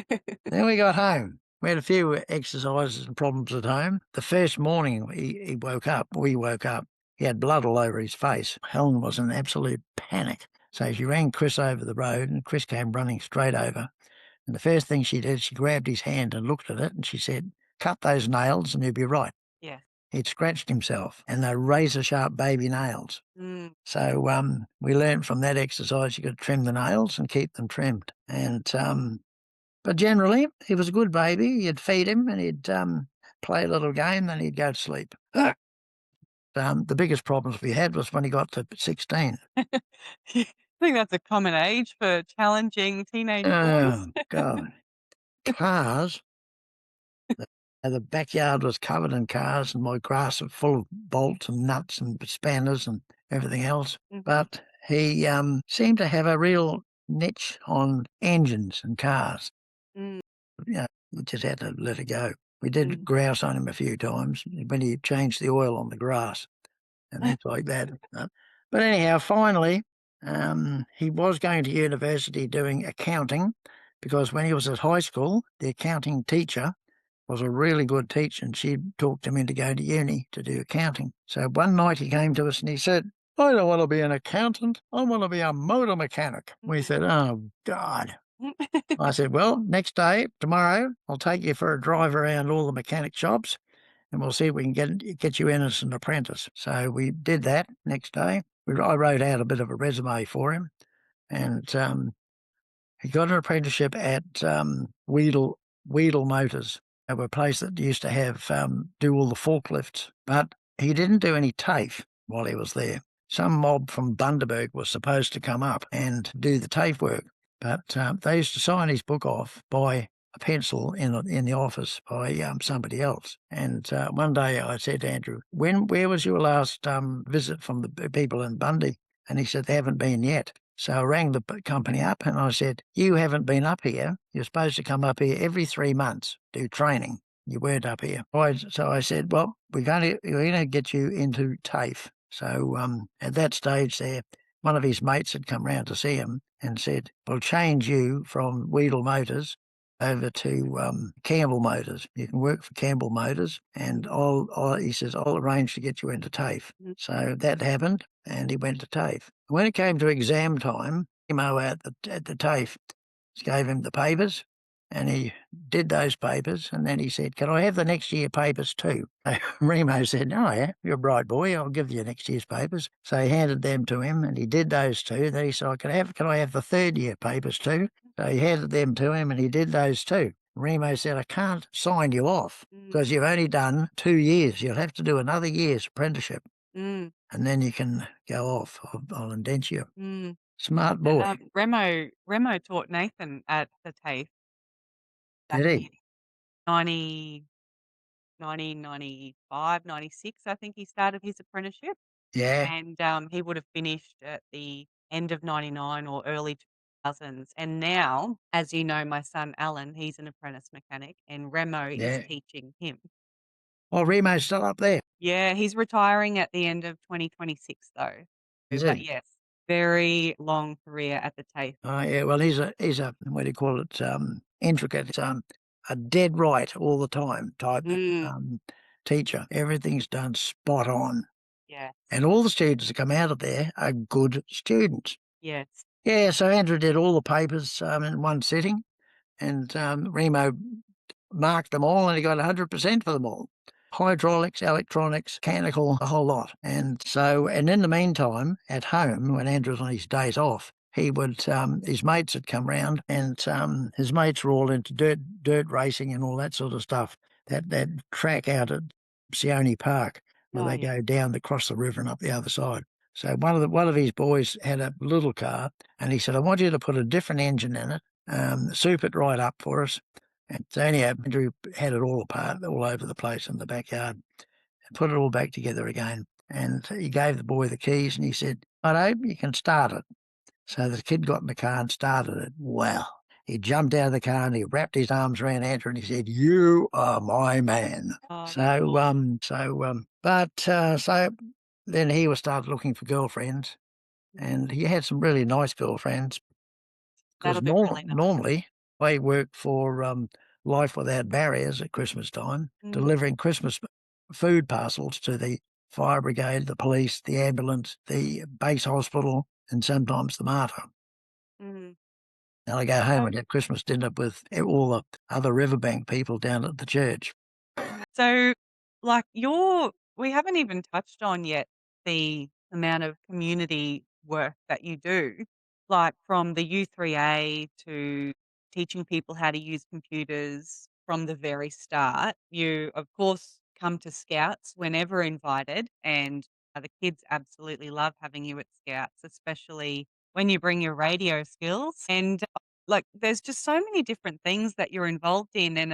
[SPEAKER 2] Then we got home. We had a few exercises and problems at home. The first morning we woke up, he had blood all over his face. Helen was in absolute panic. So she rang Chris over the road, and Chris came running straight over. And the first thing she did, she grabbed his hand and looked at it, and she said, "Cut those nails and you'll be right."
[SPEAKER 1] Yeah.
[SPEAKER 2] He'd scratched himself, and they're razor-sharp baby nails.
[SPEAKER 1] Mm.
[SPEAKER 2] So we learned from that exercise you got to trim the nails and keep them trimmed. And but generally, he was a good baby. You'd feed him, and he'd play a little game, then he'd go to sleep. The biggest problems we had was when he got to 16.
[SPEAKER 1] I think that's a common age for challenging teenage boys.
[SPEAKER 2] Oh, God. Cars. The backyard was covered in cars, and my grass was full of bolts and nuts and spanners and everything else.
[SPEAKER 1] Mhm.
[SPEAKER 2] But he seemed to have a real niche on engines and cars.
[SPEAKER 1] Mm,
[SPEAKER 2] Yeah, we just had to let it go. We did
[SPEAKER 1] mm.
[SPEAKER 2] grouse on him a few times when he changed the oil on the grass and things like that. But anyhow, finally, he was going to university doing accounting because when he was at high school, the accounting teacher was a really good teacher and she talked him into going to uni to do accounting. So one night he came to us and he said, I don't want to be an accountant. I want to be a motor mechanic. We said, oh, God. I said, well, next day, tomorrow, I'll take you for a drive around all the mechanic shops and we'll see if we can get you in as an apprentice. So we did that next day. I wrote out a bit of a resume for him and he got an apprenticeship at Weedle Motors. They were a place that used to have do all the forklifts, but he didn't do any TAFE while he was there. Some mob from Bundaberg was supposed to come up and do the TAFE work, but they used to sign his book off by a pencil in the office by somebody else. And one day I said to Andrew, where was your last visit from the people in Bundy? And he said, they haven't been yet. So I rang the company up and I said, you haven't been up here. You're supposed to come up here every 3 months, do training. You weren't up here. So I said, well, we're going to get you into TAFE. So at that stage there, one of his mates had come round to see him and said, we'll change you from Weedle Motors over to Campbell Motors. You can work for Campbell Motors and he says, I'll arrange to get you into TAFE.
[SPEAKER 1] Mm.
[SPEAKER 2] So that happened and he went to TAFE. When it came to exam time, Emo at the TAFE gave him the papers and he did those papers and then he said, can I have the next year papers too? Remo said, oh yeah, you're a bright boy, I'll give you next year's papers. So he handed them to him and he did those two. Then he said, can I have the third year papers too? So he handed them to him and he did those too. Remo said, I can't sign you off
[SPEAKER 1] Mm,
[SPEAKER 2] because you've only done 2 years. You'll have to do another year's apprenticeship
[SPEAKER 1] mm,
[SPEAKER 2] and then you can go off. I'll indent you.
[SPEAKER 1] mm.
[SPEAKER 2] Smart boy.
[SPEAKER 1] Remo taught Nathan at the TAFE back
[SPEAKER 2] Did
[SPEAKER 1] in
[SPEAKER 2] he?
[SPEAKER 1] 90 1995, 96. I think he started his apprenticeship,
[SPEAKER 2] Yeah,
[SPEAKER 1] and he would have finished at the end of 99 or early 2000s. And now, as you know, my son Alan, he's an apprentice mechanic, and Remo is
[SPEAKER 2] yeah.
[SPEAKER 1] teaching him.
[SPEAKER 2] Oh, Remo's still up there,
[SPEAKER 1] Yeah, he's retiring at the end of 2026 though.
[SPEAKER 2] is
[SPEAKER 1] But
[SPEAKER 2] he?
[SPEAKER 1] yes, very long career at the TAFE.
[SPEAKER 2] Oh, yeah. Well, he's a what do you call it? Intricate. A dead right all the time type
[SPEAKER 1] Mm,
[SPEAKER 2] um, teacher. Everything's done spot on,
[SPEAKER 1] yes,
[SPEAKER 2] and all the students that come out of there are good students.
[SPEAKER 1] yes.
[SPEAKER 2] Yeah. So Andrew did all the papers in one sitting, and Remo marked them all, and he got 100% for them all. Hydraulics, electronics, mechanical, a whole lot. And in the meantime, at home, when Andrew was on his days off, he would, his mates had come round and his mates were all into dirt racing and all that sort of stuff. That track out at Sione Park where
[SPEAKER 1] Oh,
[SPEAKER 2] they
[SPEAKER 1] yeah.
[SPEAKER 2] go down across the river and up the other side. So one of his boys had a little car and he said, I want you to put a different engine in it, soup it right up for us. And so anyhow, Andrew had it all apart, all over the place in the backyard, and put it all back together again. And he gave the boy the keys and he said, I hope you can start it. So the kid got in the car and started it. Well, he jumped out of the car and he wrapped his arms around Andrew and he said, you are my man.
[SPEAKER 1] Oh,
[SPEAKER 2] So then he was started looking for girlfriends and he had some really nice girlfriends because
[SPEAKER 1] that'll be really nice.
[SPEAKER 2] normally I work for Life Without Barriers at Christmas time,
[SPEAKER 1] Mm,
[SPEAKER 2] delivering Christmas food parcels to the fire brigade, the police, the ambulance, the base hospital, and sometimes the martyr.
[SPEAKER 1] mm.
[SPEAKER 2] And I go home
[SPEAKER 1] So
[SPEAKER 2] and have Christmas dinner with all the other riverbank people down at the church.
[SPEAKER 1] So, like, we haven't even touched on yet the amount of community work that you do, like from the U3A to teaching people how to use computers from the very start. You, of course, come to Scouts whenever invited, and the kids absolutely love having you at Scouts, especially when you bring your radio skills. And like, there's just so many different things that you're involved in, and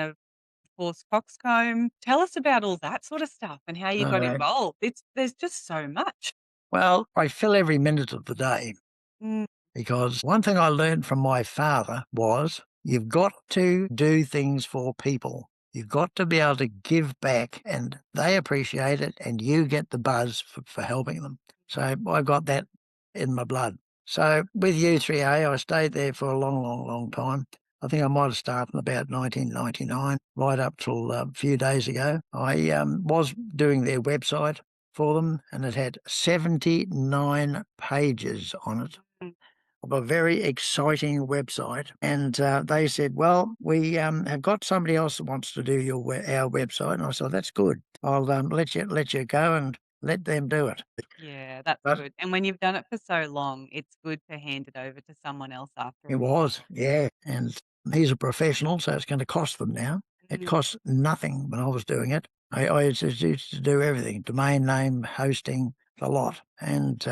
[SPEAKER 1] course, coxcomb. Tell us about all that sort of stuff and how you got
[SPEAKER 2] Uh,
[SPEAKER 1] involved. There's just so much.
[SPEAKER 2] well, I fill every minute of the day
[SPEAKER 1] Mm,
[SPEAKER 2] because one thing I learned from my father was you've got to do things for people. You've got to be able to give back and they appreciate it and you get the buzz for helping them. So I've got that in my blood. So with U3A, I stayed there for a long, long, long time. I think I might have started in about 1999, right up till a few days ago. I was doing their website for them, and it had 79 pages on it
[SPEAKER 1] mm,
[SPEAKER 2] of a very exciting website. And they said, "Well, we have got somebody else that wants to do our website." And I said, "That's good. I'll let you go and let them do it."
[SPEAKER 1] yeah, that's
[SPEAKER 2] But
[SPEAKER 1] good. And when you've done it for so long, it's good to hand it over to someone else after
[SPEAKER 2] it
[SPEAKER 1] a while.
[SPEAKER 2] was, yeah. And he's a professional, so it's going to cost them now. It
[SPEAKER 1] Mm,
[SPEAKER 2] cost nothing when I was doing it. I used to do everything: domain name, hosting, the lot. And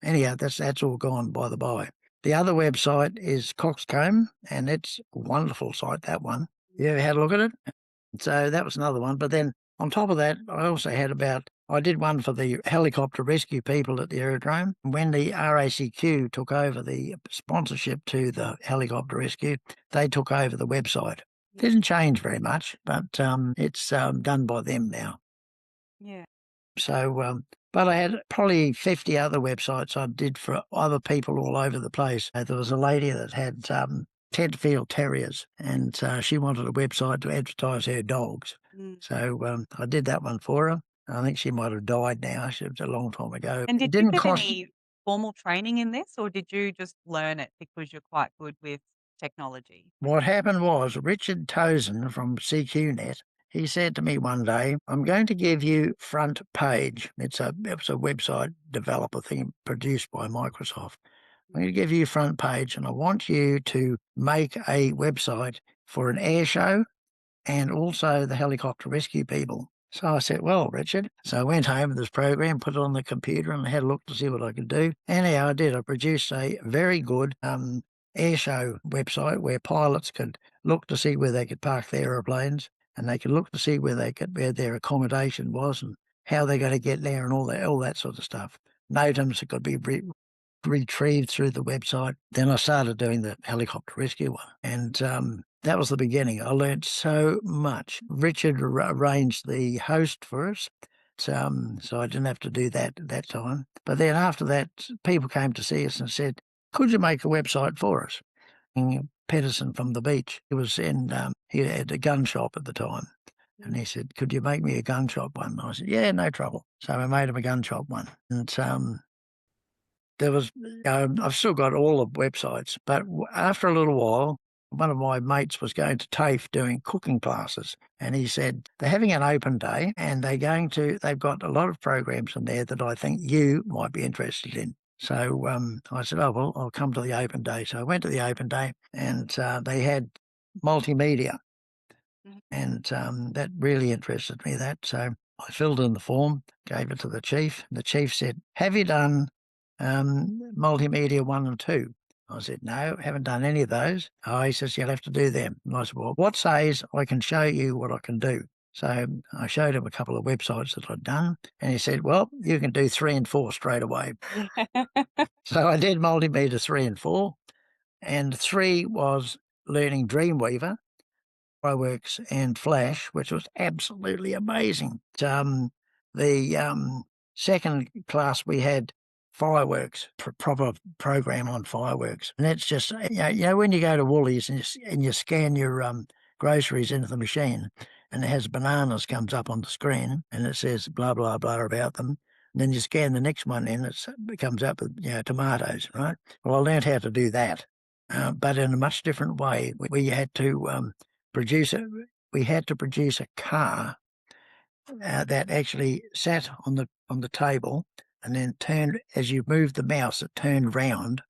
[SPEAKER 2] anyhow, that's all gone by the by. The other website is Coxcomb, and it's a wonderful site. That one. You ever had a look at it? So that was another one. But then on top of that, I did one for the helicopter rescue people at the aerodrome. When the RACQ took over the sponsorship to the helicopter rescue, they took over the website. Didn't change very much, but it's done by them now.
[SPEAKER 1] yeah.
[SPEAKER 2] So, but I had probably 50 other websites I did for other people all over the place. There was a lady that had Tenterfield Terriers, and she wanted a website to advertise her dogs.
[SPEAKER 1] Mm.
[SPEAKER 2] So I did that one for her. I think she might have died now. It was a long time ago.
[SPEAKER 1] And
[SPEAKER 2] It
[SPEAKER 1] did you
[SPEAKER 2] didn't
[SPEAKER 1] get
[SPEAKER 2] cost.
[SPEAKER 1] any formal training in this, or did you just learn it because you're quite good with technology?
[SPEAKER 2] What happened was Richard Tozen from CQNet, he said to me one day, "I'm going to give you Front Page." It was a website developer thing produced by Microsoft. "I'm going to give you Front Page and I want you to make a website for an air show and also the helicopter rescue people." So I said, "Well, Richard." So I went home with this program, put it on the computer, and had a look to see what I could do. Anyhow, I did. I produced a very good air show website where pilots could look to see where they could park their aeroplanes, and they could look to see where their accommodation was and how they're going to get there and all that sort of stuff. NOTAMs that could be retrieved through the website. Then I started doing the helicopter rescue one, and that was the beginning. I learned so much. Richard arranged the host for us, so I didn't have to do that at that time. But then after that, people came to see us and said, "Could you make a website for us?" Pedersen from the beach. He had a gun shop at the time. And
[SPEAKER 1] Mm.
[SPEAKER 2] he said, "Could you make me a gun shop one?" I said, "Yeah, no trouble." So I made him a gun shop one. And there was, I've still got all the websites, but after a little while, one of my mates was going to TAFE doing cooking classes, and he said they're having an open day, and they've got a lot of programs in there that I think you might be interested in. So I said, "Oh well, I'll come to the open day." So I went to the open day, and they had multimedia,
[SPEAKER 1] Mhm.
[SPEAKER 2] and that really interested me. That so I filled in the form, gave it to the chief. The chief said, "Have you done multimedia 1 and 2?" I said, "No, haven't done any of those." Oh, he says, "You'll have to do them." And I said, "Well, what says I can show you what I can do?" So I showed him a couple of websites that I'd done, and he said, "Well, you can do 3 and 4 straight away." So I did multimedia 3 and 4, and 3 was learning Dreamweaver, Fireworks and Flash, which was absolutely amazing. The second class we had Fireworks, proper program on Fireworks, and that's just when you go to Woolies and you scan your groceries into the machine, and it has bananas comes up on the screen, and it says blah blah blah about them. And then you scan the next one in, it comes up with tomatoes, right? Well, I learned how to do that, but in a much different way. We had to produce a we had to produce a car that actually sat on the table and then turned as you moved the mouse. It turned round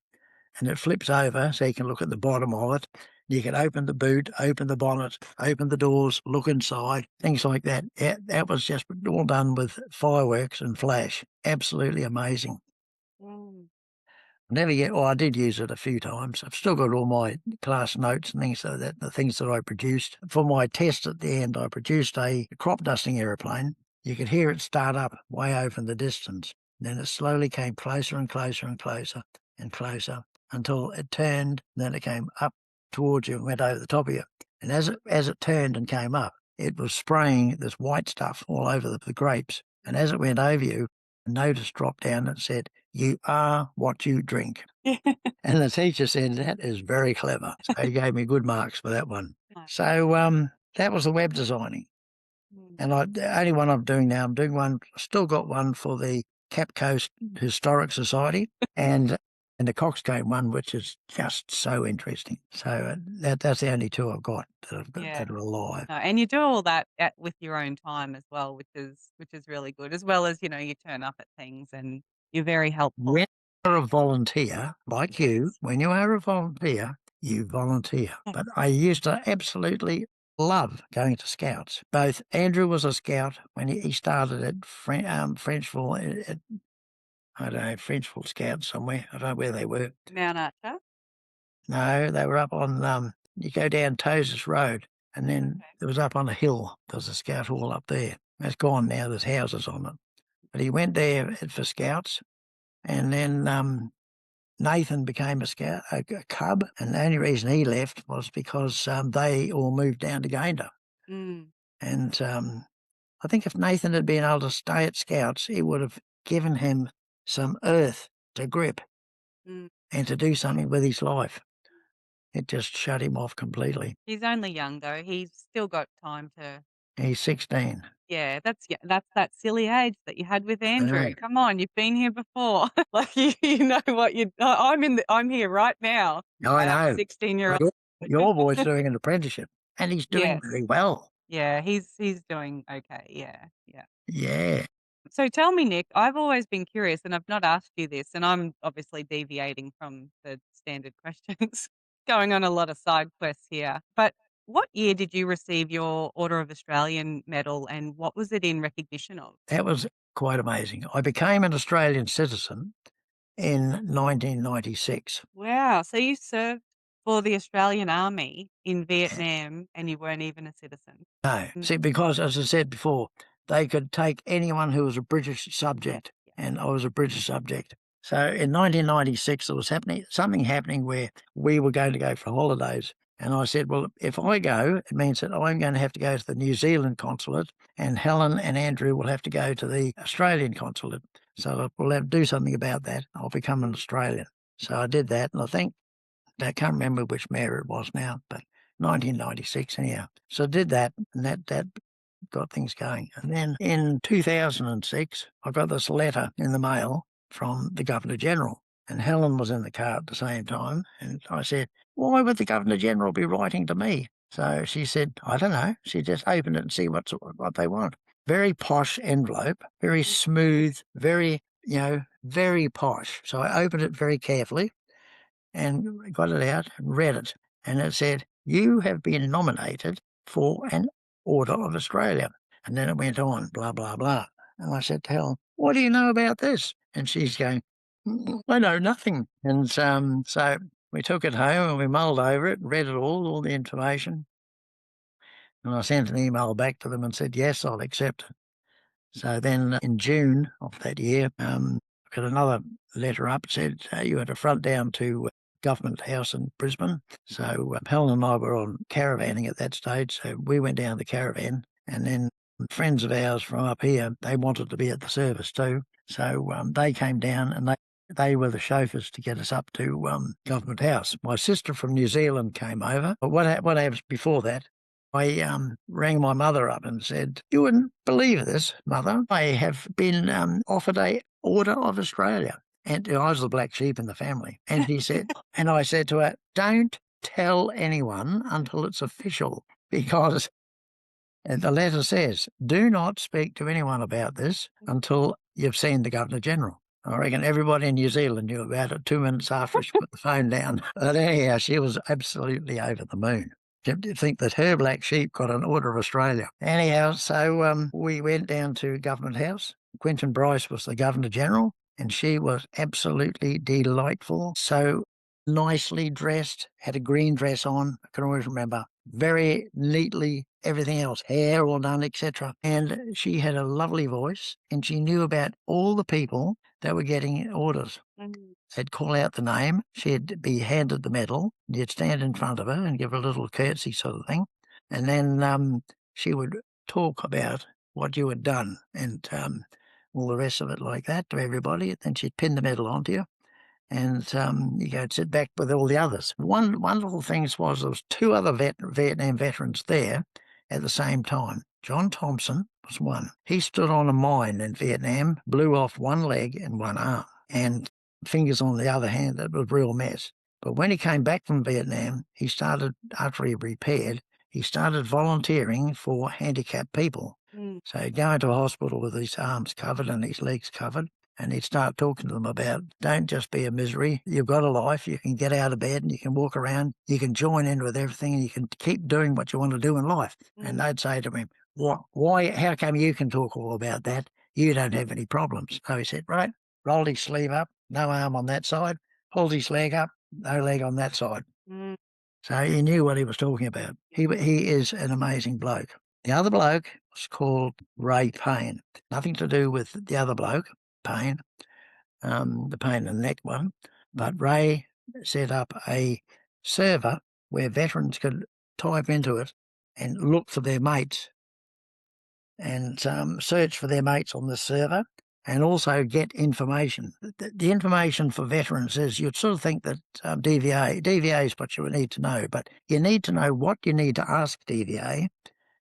[SPEAKER 2] and it flips over, so you can look at the bottom of it. You can open the boot, open the bonnet, open the doors, look inside, things like that. That was just all done with Fireworks and Flash. Absolutely amazing.
[SPEAKER 1] Mm.
[SPEAKER 2] Never yet. Well, I did use it a few times. I've still got all my class notes and things like that, the things that I produced. For my test at the end, I produced a crop dusting aeroplane. You could hear it start up way over in the distance. Then it slowly came closer and closer and closer and closer until it turned. Then it came up towards you and went over the top of you. And as it turned and came up, it was spraying this white stuff all over the grapes. And as it went over you, a notice dropped down that said, "You are what you drink." And the teacher said, "That is very clever." So he gave me good marks for that one. So that was the web designing. And the only one I'm doing now, I'm doing one, still got one for the Cap Coast Historic Society and the Coxcomb one, which is just so interesting. So that's the only two I've got that are alive.
[SPEAKER 1] No, and you do all that with your own time as well, which is really good. As well as, you turn up at things and you're very helpful.
[SPEAKER 2] When you're a volunteer, like you, when you are a volunteer, you volunteer. But I used to absolutely love going to scouts. Both Andrew was a scout when he started at Frenchville, I don't know, Frenchville Scouts somewhere. I don't know where they were.
[SPEAKER 1] Mount Archer?
[SPEAKER 2] No, they were up on, you go down Toses Road, and then it was up on a hill. There's a scout hall up there. That's gone now. There's houses on it. But he went there for scouts, and then Nathan became a scout, a cub, and the only reason he left was because they all moved down to Gayndah. And I think if Nathan had been able to stay at Scouts, it would have given him some earth to grip and to do something with his life. It just shut him off completely.
[SPEAKER 1] He's only young though. He's still got time to.
[SPEAKER 2] He's 16.
[SPEAKER 1] Yeah, that's that silly age that you had with Andrew.
[SPEAKER 2] know.
[SPEAKER 1] Come on, you've been here before. Like you know what you. I'm here right now.
[SPEAKER 2] I know.
[SPEAKER 1] 16-year-old.
[SPEAKER 2] Your boy's doing an apprenticeship, and he's doing very well.
[SPEAKER 1] Yeah, he's doing okay. Yeah.
[SPEAKER 2] Yeah.
[SPEAKER 1] So tell me, Nick, I've always been curious, and I've not asked you this, and I'm obviously deviating from the standard questions, going on a lot of side quests here. But what year did you receive your Order of Australian medal, and what was it in recognition of?
[SPEAKER 2] That was quite amazing. I became an Australian citizen in 1996.
[SPEAKER 1] Wow. So you served for the Australian Army in Vietnam, and you weren't even a citizen.
[SPEAKER 2] No. See, because as I said before, they could take anyone who was a British subject, and I was a British subject. So in 1996, there was something happening where we were going to go for holidays. And I said, well, if I go, it means that I'm going to have to go to the New Zealand consulate, and Helen and Andrew will have to go to the Australian consulate. So we'll have to do something about that. I'll become an Australian. So I did that, and I can't remember which mayor it was now, but 1996 anyhow. So I did that, and that got things going. And then in 2006, I got this letter in the mail from the Governor-General, and Helen was in the car at the same time. And I said, why would the Governor-General be writing to me? So she said, I don't know. She just opened it and see what they want. Very posh envelope, very smooth, very posh. So I opened it very carefully and got it out and read it. And it said, you have been nominated for an Order of Australia. And then it went on, blah, blah, blah. And I said to Helen, what do you know about this? And she's going, I know nothing. And so we took it home and we mulled over it, read it all the information. And I sent an email back to them and said, yes, I'll accept it. So then in June of that year, I got another letter up, said, you had a front down to Government House in Brisbane. So Helen and I were on caravanning at that stage. So we went down the caravan, and then friends of ours from up here, they wanted to be at the service too. So they came down and they were the chauffeurs to get us up to Government House. My sister from New Zealand came over. But what happened before that, I rang my mother up and said, you wouldn't believe this, Mother. I have been offered a Order of Australia. And I was the black sheep in the family. And he said, and I said to her, don't tell anyone until it's official, because the letter says, do not speak to anyone about this until you've seen the Governor-General. I reckon everybody in New Zealand knew about it 2 minutes after she put the phone down. But anyhow, she was absolutely over the moon. To think that her black sheep got an Order of Australia. Anyhow, so we went down to Government House. Quentin Bryce was the Governor-General. and she was absolutely delightful. So nicely dressed, had a green dress on, I can always remember. Very neatly, everything else, hair all done, etc. And she had a lovely voice, and she knew about all the people that were getting orders.
[SPEAKER 1] Mm.
[SPEAKER 2] They'd call out the name, she'd be handed the medal, you'd stand in front of her and give her a little curtsy sort of thing, and then she would talk about what you had done and all the rest of it like that to everybody. Then she'd pin the medal onto you, and you go and sit back with all the others. One wonderful thing was there was two other Vietnam veterans there at the same time. John Thompson was one. He stood on a mine in Vietnam, blew off one leg and one arm, and fingers on the other hand. It was a real mess. But when he came back from Vietnam, he started, after he repaired, he started volunteering for handicapped people.
[SPEAKER 1] Mm.
[SPEAKER 2] So he'd go into a hospital with his arms covered and his legs covered, and he'd start talking to them about, don't just be a misery. You've got a life. You can get out of bed and you can walk around. You can join in with everything and you can keep doing what you want to do in life. And they'd say to him, why, how come you can talk all about that? You don't have any problems. So he said, right, rolled his sleeve up, no arm on that side, pulled his leg up, no leg on that side.
[SPEAKER 1] Mm.
[SPEAKER 2] So he knew what he was talking about. He is an amazing bloke. The other bloke was called Ray Payne. Nothing to do with the other bloke, Payne, the pain in the neck one. But Ray set up a server where veterans could type into it and look for their mates and search for their mates on the server and also get information. The information for veterans is you'd sort of think that DVA is what you need to know, but you need to know what you need to ask DVA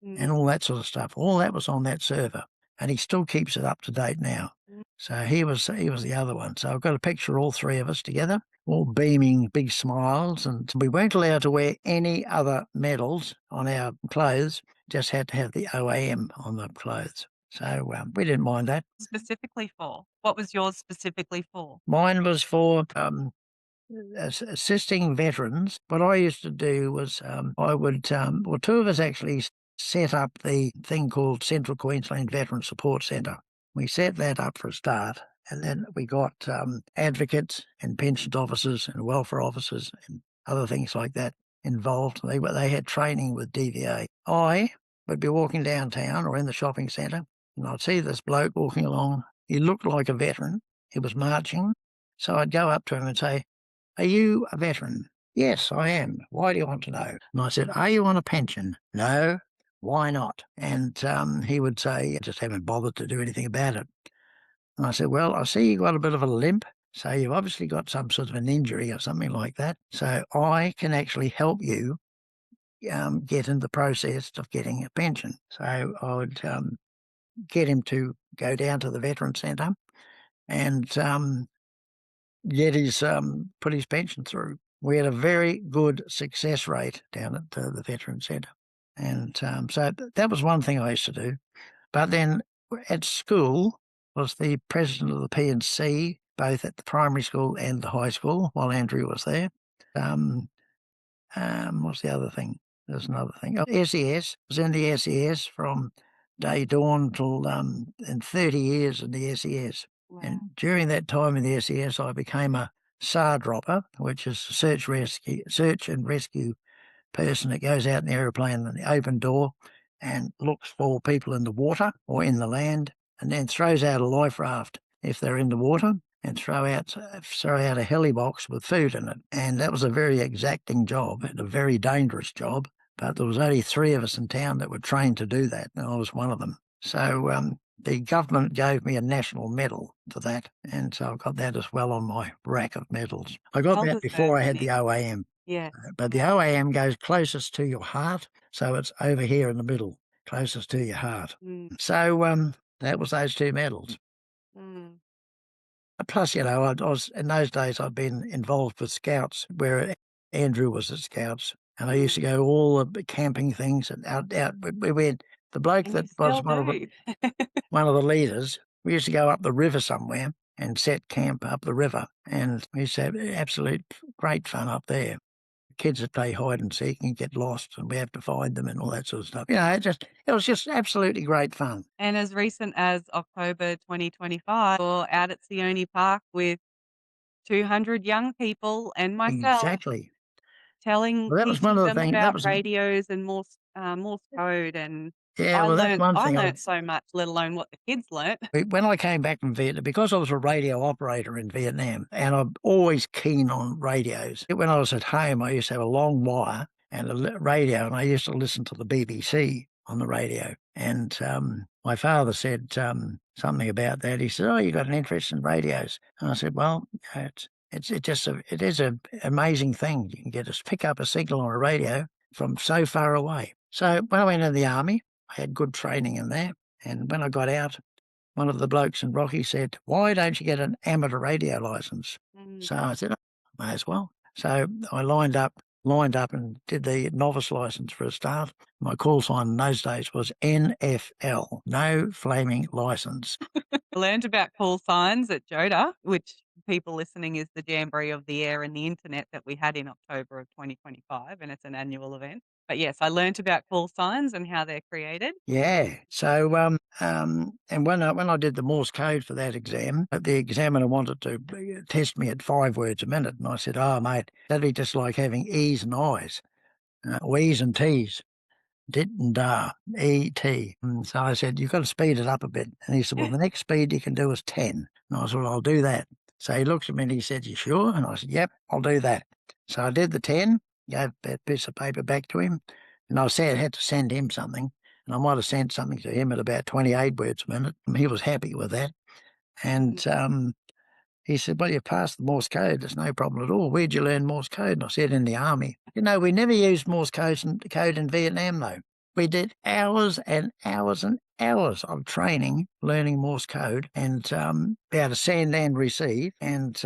[SPEAKER 2] and all that sort of stuff. All that was on that server, and he still keeps it up to date now. So he was the other one. So I've got a picture of all three of us together, all beaming, big smiles, and we weren't allowed to wear any other medals on our clothes. Just had to have the OAM on the clothes. So we didn't mind that.
[SPEAKER 1] Specifically for? What was yours specifically for?
[SPEAKER 2] Mine was for assisting veterans. What I used to do was I would, well, two of us actually set up the thing called Central Queensland Veteran Support Centre. We set that up for a start, and then we got advocates and pensions officers and welfare officers and other things like that involved. They had training with DVA. I would be walking downtown or in the shopping centre, and I'd see this bloke walking along. He looked like a veteran. He was marching. So I'd go up to him and say, are you a veteran? Yes, I am. Why do you want to know? And I said, are you on a pension? No. Why not? And he would say, I just haven't bothered to do anything about it. And I said, well, I see you got a bit of a limp. So you've obviously got some sort of an injury or something like that. So I can actually help you get in the process of getting a pension. So I would get him to go down to the Veteran Centre and get his put his pension through. We had a very good success rate down at the Veteran Centre, and so that was one thing I used to do. But then at school was the president of the P&C, both at the primary school and the high school, while Andrew was there. What's the other thing? There's another thing. Oh, SES. Was in the SES from day dawn till in 30 years in the SES.
[SPEAKER 1] Wow.
[SPEAKER 2] And during that time in the SES, I became a SAR dropper, which is search and rescue person that goes out in the aeroplane in the open door and looks for people in the water or in the land, and then throws out a life raft if they're in the water, and throw out a heli box with food in it. And that was a very exacting job and a very dangerous job. But there was only three of us in town that were trained to do that, and I was one of them. So the government gave me a national medal for that, and so I've got that as well on my rack of medals. I got
[SPEAKER 1] Well
[SPEAKER 2] that before
[SPEAKER 1] deserved,
[SPEAKER 2] I had the
[SPEAKER 1] Nick.
[SPEAKER 2] OAM,
[SPEAKER 1] Yeah.
[SPEAKER 2] but the OAM goes closest to your heart, so it's over here in the middle, closest to your heart. So that was those two medals.
[SPEAKER 1] Mm.
[SPEAKER 2] Plus, I was in those days. I'd been involved with Scouts, where Andrew was at Scouts, and I used to go all the camping things and out. We went. The bloke
[SPEAKER 1] And
[SPEAKER 2] that
[SPEAKER 1] you
[SPEAKER 2] was
[SPEAKER 1] still do.
[SPEAKER 2] one of the leaders. We used to go up the river somewhere and set camp up the river, and we used to have absolute great fun up there. kids that play hide and seek and get lost, and we have to find them and all that sort of stuff. It was just absolutely great fun.
[SPEAKER 1] And as recent as October 2025, you're out at Sione Park with 200 young people and myself
[SPEAKER 2] Exactly.
[SPEAKER 1] telling
[SPEAKER 2] Well, that was one
[SPEAKER 1] teaching
[SPEAKER 2] of the
[SPEAKER 1] them
[SPEAKER 2] things. That
[SPEAKER 1] about
[SPEAKER 2] was
[SPEAKER 1] radios and Morse code, and
[SPEAKER 2] Yeah. Well, that's one
[SPEAKER 1] I
[SPEAKER 2] thing.
[SPEAKER 1] learnt so much, let alone what the kids learnt.
[SPEAKER 2] When I came back from Vietnam, because I was a radio operator in Vietnam, and I'm always keen on radios. When I was at home, I used to have a long wire and a radio, and I used to listen to the BBC on the radio. And my father said something about that. He said, "Oh, you got an interest in radios?" And I said, "Well, it is an amazing thing. You can pick up a signal on a radio from so far away." So when I went in the army, I had good training in there. And when I got out, one of the blokes in Rocky said, "Why don't you get an amateur radio license?"
[SPEAKER 1] Mm.
[SPEAKER 2] So I said, "Oh, may as well." So I lined up and did the novice license for a start. My call sign in those days was NFL, no flaming license.
[SPEAKER 1] I learned about call signs at JOTA, which people listening is the Jamboree of the Air and the Internet that we had in October of 2025, and it's an annual event. But yes, I learnt about call signs and how they're created.
[SPEAKER 2] Yeah. So, and when I did the Morse code for that exam, the examiner wanted to test me at 5 words a minute, and I said, "Oh, mate, that'd be just like having E's and I's, or E's and T's. Dit and da, E-T. So I said, "You've got to speed it up a bit." And he said, "Well, the next speed you can do is 10." And I said, "Well, I'll do that." So he looked at me and he said, "You sure?" And I said, "Yep, I'll do that." So I did the 10, gave that piece of paper back to him, and I said I had to send him something. And I might have sent something to him at about 28 words a minute. And he was happy with that.
[SPEAKER 1] Mm.
[SPEAKER 2] And he said, "Well, you passed the Morse code. There's no problem at all. Where'd you learn Morse code?" And I said, "In the army." We never used Morse code in Vietnam, though. We did hours and hours and hours of training learning Morse code and be able to send and receive and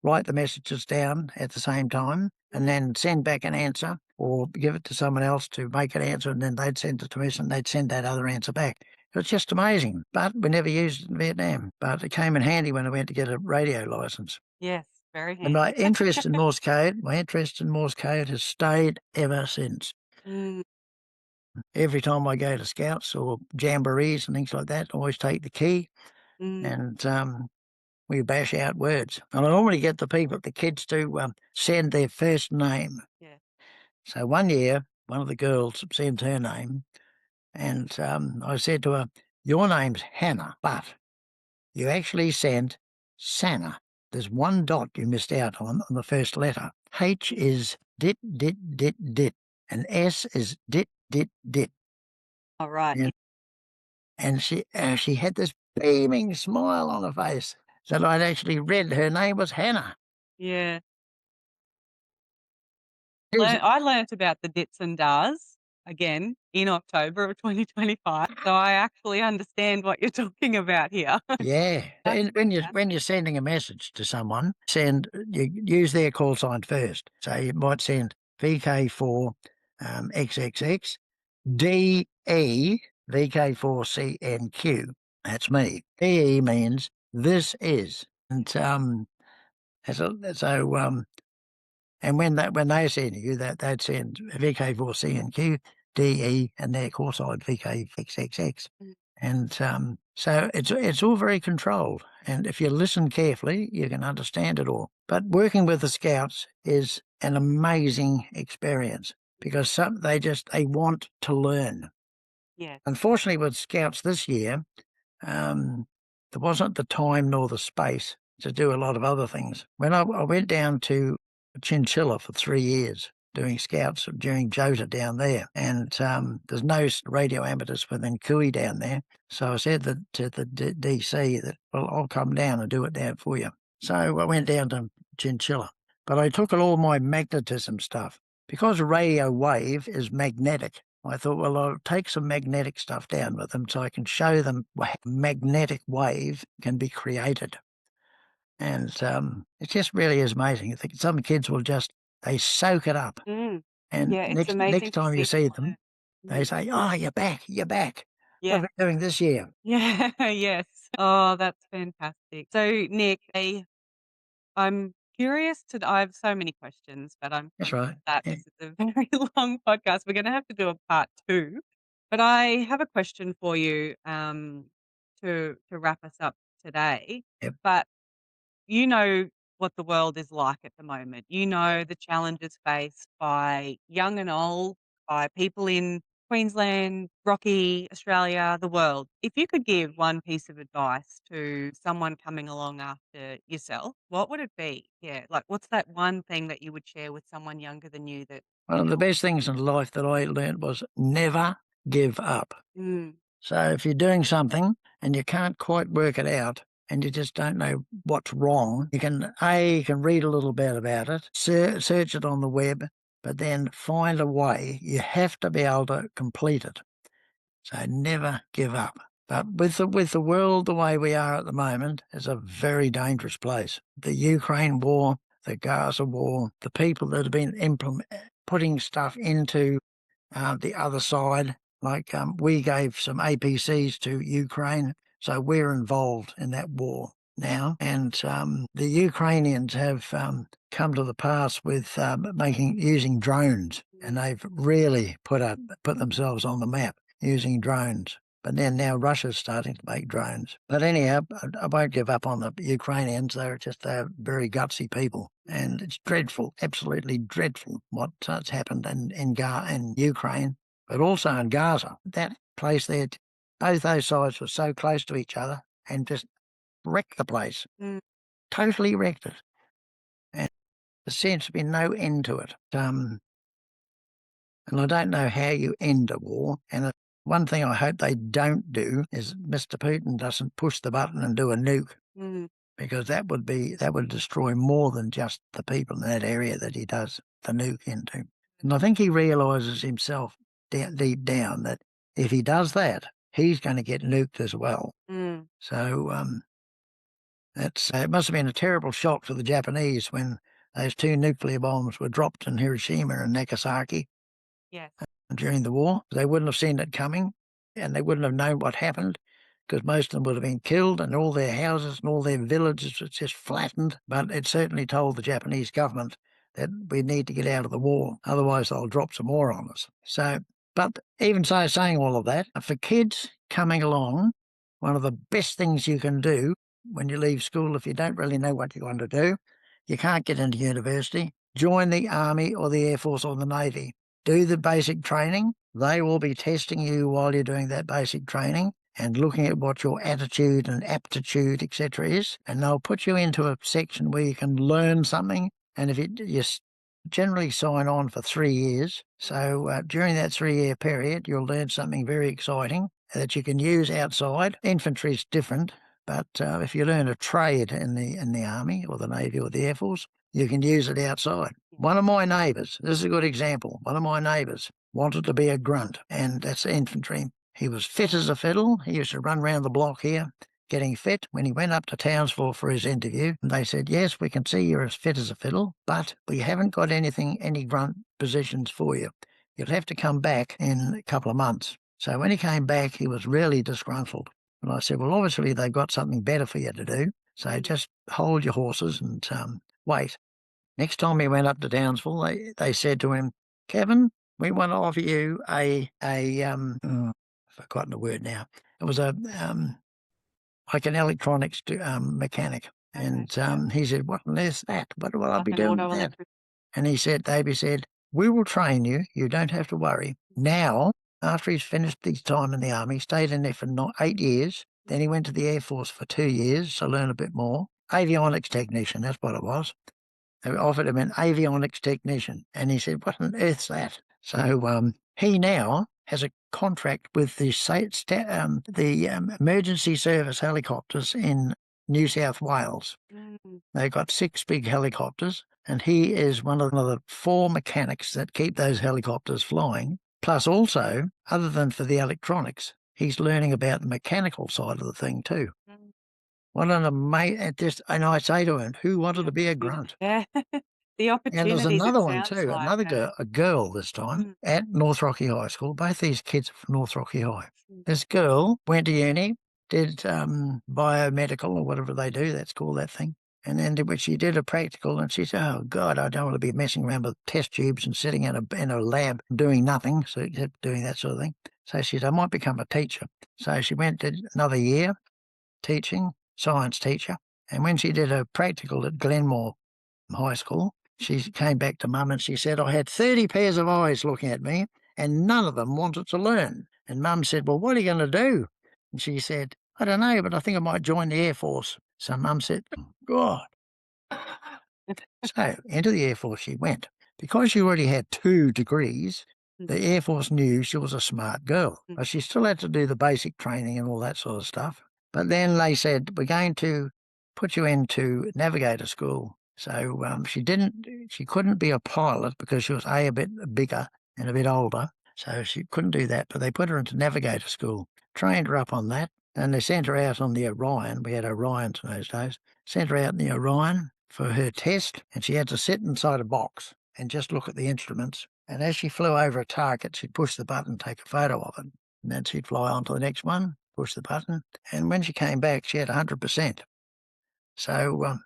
[SPEAKER 2] write the messages down at the same time and then send back an answer or give it to someone else to make an answer, and then they'd send it to us and they'd send that other answer back. It was just amazing, but we never used it in Vietnam. But it came in handy when I went to get a radio license.
[SPEAKER 1] Yes, very
[SPEAKER 2] And
[SPEAKER 1] handy.
[SPEAKER 2] My interest in Morse code has stayed ever since.
[SPEAKER 1] Mm,
[SPEAKER 2] Every time I go to scouts or jamborees and things like that, I always take the key
[SPEAKER 1] mm,
[SPEAKER 2] and we bash out words. And I normally get the kids to send their first name.
[SPEAKER 1] yeah.
[SPEAKER 2] So one year, one of the girls sent her name, and I said to her, "Your name's Hannah, but you actually sent Sanna. There's one dot you missed out on the first letter. H is dit, dit, dit, dit, and S is dit, dit, dit."
[SPEAKER 1] All right.
[SPEAKER 2] And, and she had this beaming smile on her face that I'd actually read her name was Hannah.
[SPEAKER 1] Yeah.
[SPEAKER 2] Is it?
[SPEAKER 1] I learnt about the dits and das again in October of 2025, so I actually understand what you're talking about here.
[SPEAKER 2] Yeah.
[SPEAKER 1] That's
[SPEAKER 2] And when you're sending a message to someone, you use their call sign first. So you might send VK4 XXX DE VK4CNQ. That's me. DE means this is. And and when they send you that, they'd send VK4CNQ DE and their call sign VK4XXX.
[SPEAKER 1] Mm,
[SPEAKER 2] And so it's all very controlled. And if you listen carefully, you can understand it all. But working with the scouts is an amazing experience because they want to learn.
[SPEAKER 1] yes.
[SPEAKER 2] Unfortunately, with scouts this year, um, there wasn't the time nor the space to do a lot of other things. When I went down to Chinchilla for 3 years doing scouts during Jota down there, and there's no radio amateurs within Kui down there. So I said to the DC that, "Well, I'll come down and do it down for you." So I went down to Chinchilla, but I took all my magnetism stuff because a radio wave is magnetic. I thought, well, I'll take some magnetic stuff down with them so I can show them how a magnetic wave can be created. And it just really is amazing. I think some kids they soak it up.
[SPEAKER 1] Mm.
[SPEAKER 2] And
[SPEAKER 1] Yeah, it's
[SPEAKER 2] next
[SPEAKER 1] amazing to
[SPEAKER 2] time you
[SPEAKER 1] see
[SPEAKER 2] see
[SPEAKER 1] them
[SPEAKER 2] them,
[SPEAKER 1] learn.
[SPEAKER 2] they
[SPEAKER 1] Mm.
[SPEAKER 2] say, "Oh, you're back, you're back. What
[SPEAKER 1] Yeah.
[SPEAKER 2] are we doing this year?"
[SPEAKER 1] Yeah, yes. Oh, that's fantastic. So, Nick, I'm curious to I have so many questions, but I'm
[SPEAKER 2] That's
[SPEAKER 1] conscious
[SPEAKER 2] right.
[SPEAKER 1] that
[SPEAKER 2] Yeah.
[SPEAKER 1] this is a very long podcast. We're gonna have to do a part 2. But I have a question for you, to wrap us up today.
[SPEAKER 2] Yep.
[SPEAKER 1] But you know what the world is like at the moment. You know the challenges faced by young and old, by people in Queensland, Rocky, Australia, the world. If you could give one piece of advice to someone coming along after yourself, what would it be? Yeah, like what's that one thing that you would share with someone younger than you that
[SPEAKER 2] One
[SPEAKER 1] can
[SPEAKER 2] of the
[SPEAKER 1] help?
[SPEAKER 2] best things in life that I learned was never give up.
[SPEAKER 1] Mm,
[SPEAKER 2] So if you're doing something and you can't quite work it out and you just don't know what's wrong, you can read a little bit about it, search it on the web, but then find a way. You have to be able to complete it. So never give up. But with the world the way we are at the moment, it's a very dangerous place. The Ukraine war, the Gaza war, the people that have been putting stuff into the other side. Like we gave some APCs to Ukraine, so we're involved in that war now. And the Ukrainians have come to the pass with using drones, and
[SPEAKER 1] mm,
[SPEAKER 2] they've really put themselves on the map using drones. But then now Russia's starting to make drones. But anyhow, I won't give up on the Ukrainians. They're very gutsy people. And it's dreadful, absolutely dreadful what's happened in Ukraine, but also in Gaza. That place there, both those sides were so close to each other and just wrecked the place,
[SPEAKER 1] mm,
[SPEAKER 2] totally wrecked it. And there seems to be no end to it. And I don't know how you end a war. And one thing I hope they don't do is Mr. Putin doesn't push the button and do a nuke,
[SPEAKER 1] mm,
[SPEAKER 2] because that would destroy more than just the people in that area that he does the nuke into. And I think he realises himself deep down that if he does that, he's going to get nuked as well.
[SPEAKER 1] mm.
[SPEAKER 2] So it must have been a terrible shock for the Japanese when those two nuclear bombs were dropped in Hiroshima and Nagasaki
[SPEAKER 1] Yes.
[SPEAKER 2] during the war. They wouldn't have seen it coming, and they wouldn't have known what happened, because most of them would have been killed and all their houses and all their villages were just flattened. But it certainly told the Japanese government that we need to get out of the war, otherwise they'll drop some more on us. So, but even so, saying all of that, for kids coming along, one of the best things you can do when you leave school, if you don't really know what you want to do, you can't get into university, join the Army or the Air Force or the Navy. Do the basic training. They will be testing you while you're doing that basic training and looking at what your attitude and aptitude, etc., is. And they'll put you into a section where you can learn something. And if you generally sign on for 3 years, so during that 3-year period, you'll learn something very exciting that you can use outside. Infantry's different, but if you learn a trade in the Army or the Navy or the Air Force, you can use it outside. One of my neighbours, this is a good example, one of my neighbours wanted to be a grunt, and that's infantry. He was fit as a fiddle. He used to run round the block here getting fit. When he went up to Townsville for his interview, they said, yes, we can see you're as fit as a fiddle, but we haven't got any grunt positions for you. You'll have to come back in a couple of months. So when he came back, he was really disgruntled. And I said, well, obviously they've got something better for you to do. So just hold your horses and wait. Next time he went up to Townsville, they said to him, Kevin, we want to offer you I've forgotten the word now. It was like an electronics mechanic.
[SPEAKER 1] Okay.
[SPEAKER 2] And
[SPEAKER 1] Yeah.
[SPEAKER 2] he said, what on earth's that? What will I
[SPEAKER 1] Like
[SPEAKER 2] be
[SPEAKER 1] an
[SPEAKER 2] doing
[SPEAKER 1] auto
[SPEAKER 2] with that?
[SPEAKER 1] electric.
[SPEAKER 2] And Davey said, we will train you. You don't have to worry. Now, after he's finished his time in the army, he stayed in there for 8 years. Then he went to the Air Force for 2 years to learn a bit more. Avionics technician, that's what it was. They offered him an avionics technician. And he said, what on earth's that? So he now has a contract with the emergency service helicopters in New South Wales.
[SPEAKER 1] Mm,
[SPEAKER 2] They've got 6 big helicopters, and he is one of the 4 mechanics that keep those helicopters flying. Plus, also, other than for the electronics, he's learning about the mechanical side of the thing too.
[SPEAKER 1] mm.
[SPEAKER 2] What an amazing! And I say to him, "Who wanted
[SPEAKER 1] The
[SPEAKER 2] to be a
[SPEAKER 1] opportunity.
[SPEAKER 2] grunt?"
[SPEAKER 1] Yeah. The
[SPEAKER 2] And there's
[SPEAKER 1] opportunities, it
[SPEAKER 2] another one
[SPEAKER 1] sounds
[SPEAKER 2] too,
[SPEAKER 1] like.
[SPEAKER 2] a girl this time
[SPEAKER 1] Mm,
[SPEAKER 2] at North Rocky High School. Both these kids are from North Rocky High.
[SPEAKER 1] mm,
[SPEAKER 2] This girl went to uni, did biomedical or whatever they do. That's called that thing. And then when she did a practical, and she said, "Oh God, I don't want to be messing around with test tubes and sitting in a lab doing nothing, so except doing that sort of thing." So she said, "I might become a teacher." So she went, did another year teaching, science teacher. And when she did her practical at Glenmore High School, she came back to Mum and she said, "I had 30 pairs of eyes looking at me and none of them wanted to learn." And Mum said, "Well, what are you going to do?" And she said, "I don't know, but I think I might join the Air Force." So Mum said, "God." So into the Air Force she went. Because she already had 2 degrees,
[SPEAKER 1] Mm,
[SPEAKER 2] the Air Force knew she was a smart girl.
[SPEAKER 1] mm,
[SPEAKER 2] But she still had to do the basic training and all that sort of stuff. But then they said, "We're going to put you into navigator school." So she couldn't be a pilot because she was a bit bigger and a bit older. So she couldn't do that. But they put her into navigator school, trained her up on that. And they sent her out on the Orion. We had Orions in those days. Sent her out in the Orion for her test, and she had to sit inside a box and just look at the instruments. And as she flew over a target, she'd push the button, take a photo of it. And then she'd fly on to the next one, push the button. And when she came back, she had 100%. So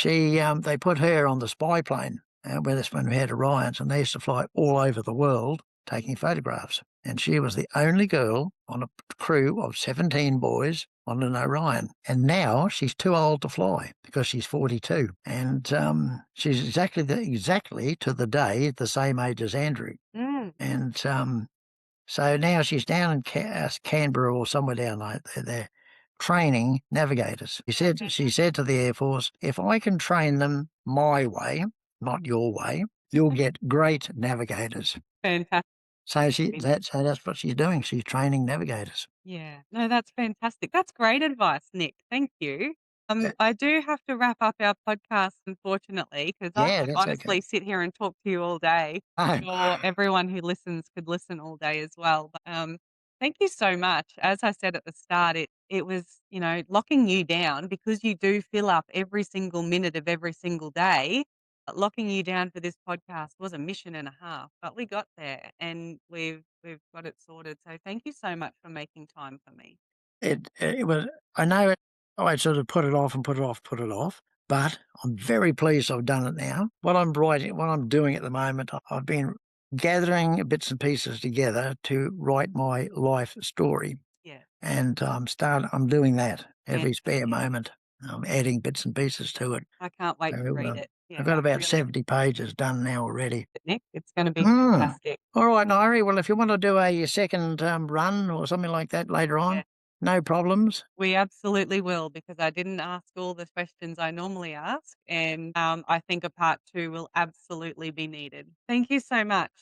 [SPEAKER 2] they put her on the spy plane with us when we had Orions, and they used to fly all over the world taking photographs. And she was the only girl on a crew of 17 boys on an Orion. And now she's too old to fly because she's 42. And she's exactly to the day the same age as Andrew.
[SPEAKER 1] mm.
[SPEAKER 2] And so now she's down in Canberra or somewhere down there training navigators. She said to the Air Force, "If I can train them my way, not your way, you'll get great navigators."
[SPEAKER 1] Fantastic.
[SPEAKER 2] So that's what she's doing. She's training navigators.
[SPEAKER 1] Yeah. No, that's fantastic. That's great advice, Nick. Thank you.
[SPEAKER 2] Uh,
[SPEAKER 1] I do have to wrap up our podcast, unfortunately, because I
[SPEAKER 2] yeah,
[SPEAKER 1] could
[SPEAKER 2] that's okay.
[SPEAKER 1] honestly sit here and talk to you all day.
[SPEAKER 2] Oh,
[SPEAKER 1] Sure, everyone who listens could listen all day as well. But thank you so much. As I said at the start, it was, locking you down because you do fill up every single minute of every single day. Locking you down for this podcast was a mission and a half, but we got there and we've got it sorted. So thank you so much for making time for me.
[SPEAKER 2] it was. I know it. I sort of put it off and put it off. But I'm very pleased I've done it now. What I'm doing at the moment, I've been gathering bits and pieces together to write my life story.
[SPEAKER 1] Yeah.
[SPEAKER 2] And I'm doing that every spare
[SPEAKER 1] Fantastic.
[SPEAKER 2] moment. I'm adding bits and pieces to it.
[SPEAKER 1] I can't wait to
[SPEAKER 2] So,
[SPEAKER 1] read it.
[SPEAKER 2] I've
[SPEAKER 1] Yeah,
[SPEAKER 2] got
[SPEAKER 1] I'm
[SPEAKER 2] about
[SPEAKER 1] really
[SPEAKER 2] 70 pages done now already.
[SPEAKER 1] excited, Nick. It's gonna be
[SPEAKER 2] Mm.
[SPEAKER 1] fantastic.
[SPEAKER 2] All right, Nyree. Well, if you want to do a second run or something like that later
[SPEAKER 1] Yeah,
[SPEAKER 2] on, no problems.
[SPEAKER 1] we absolutely will because I didn't ask all the questions I normally ask, and I think a part 2 will absolutely be needed. Thank you so much.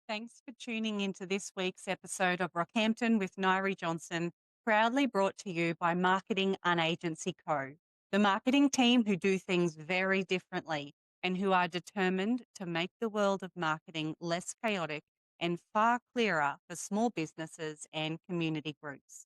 [SPEAKER 1] Thanks for tuning into this week's episode of Rockhampton with Nyree Johnson, proudly brought to you by Marketing Unagency Co., the marketing team who do things very differently and who are determined to make the world of marketing less chaotic and far clearer for small businesses and community groups.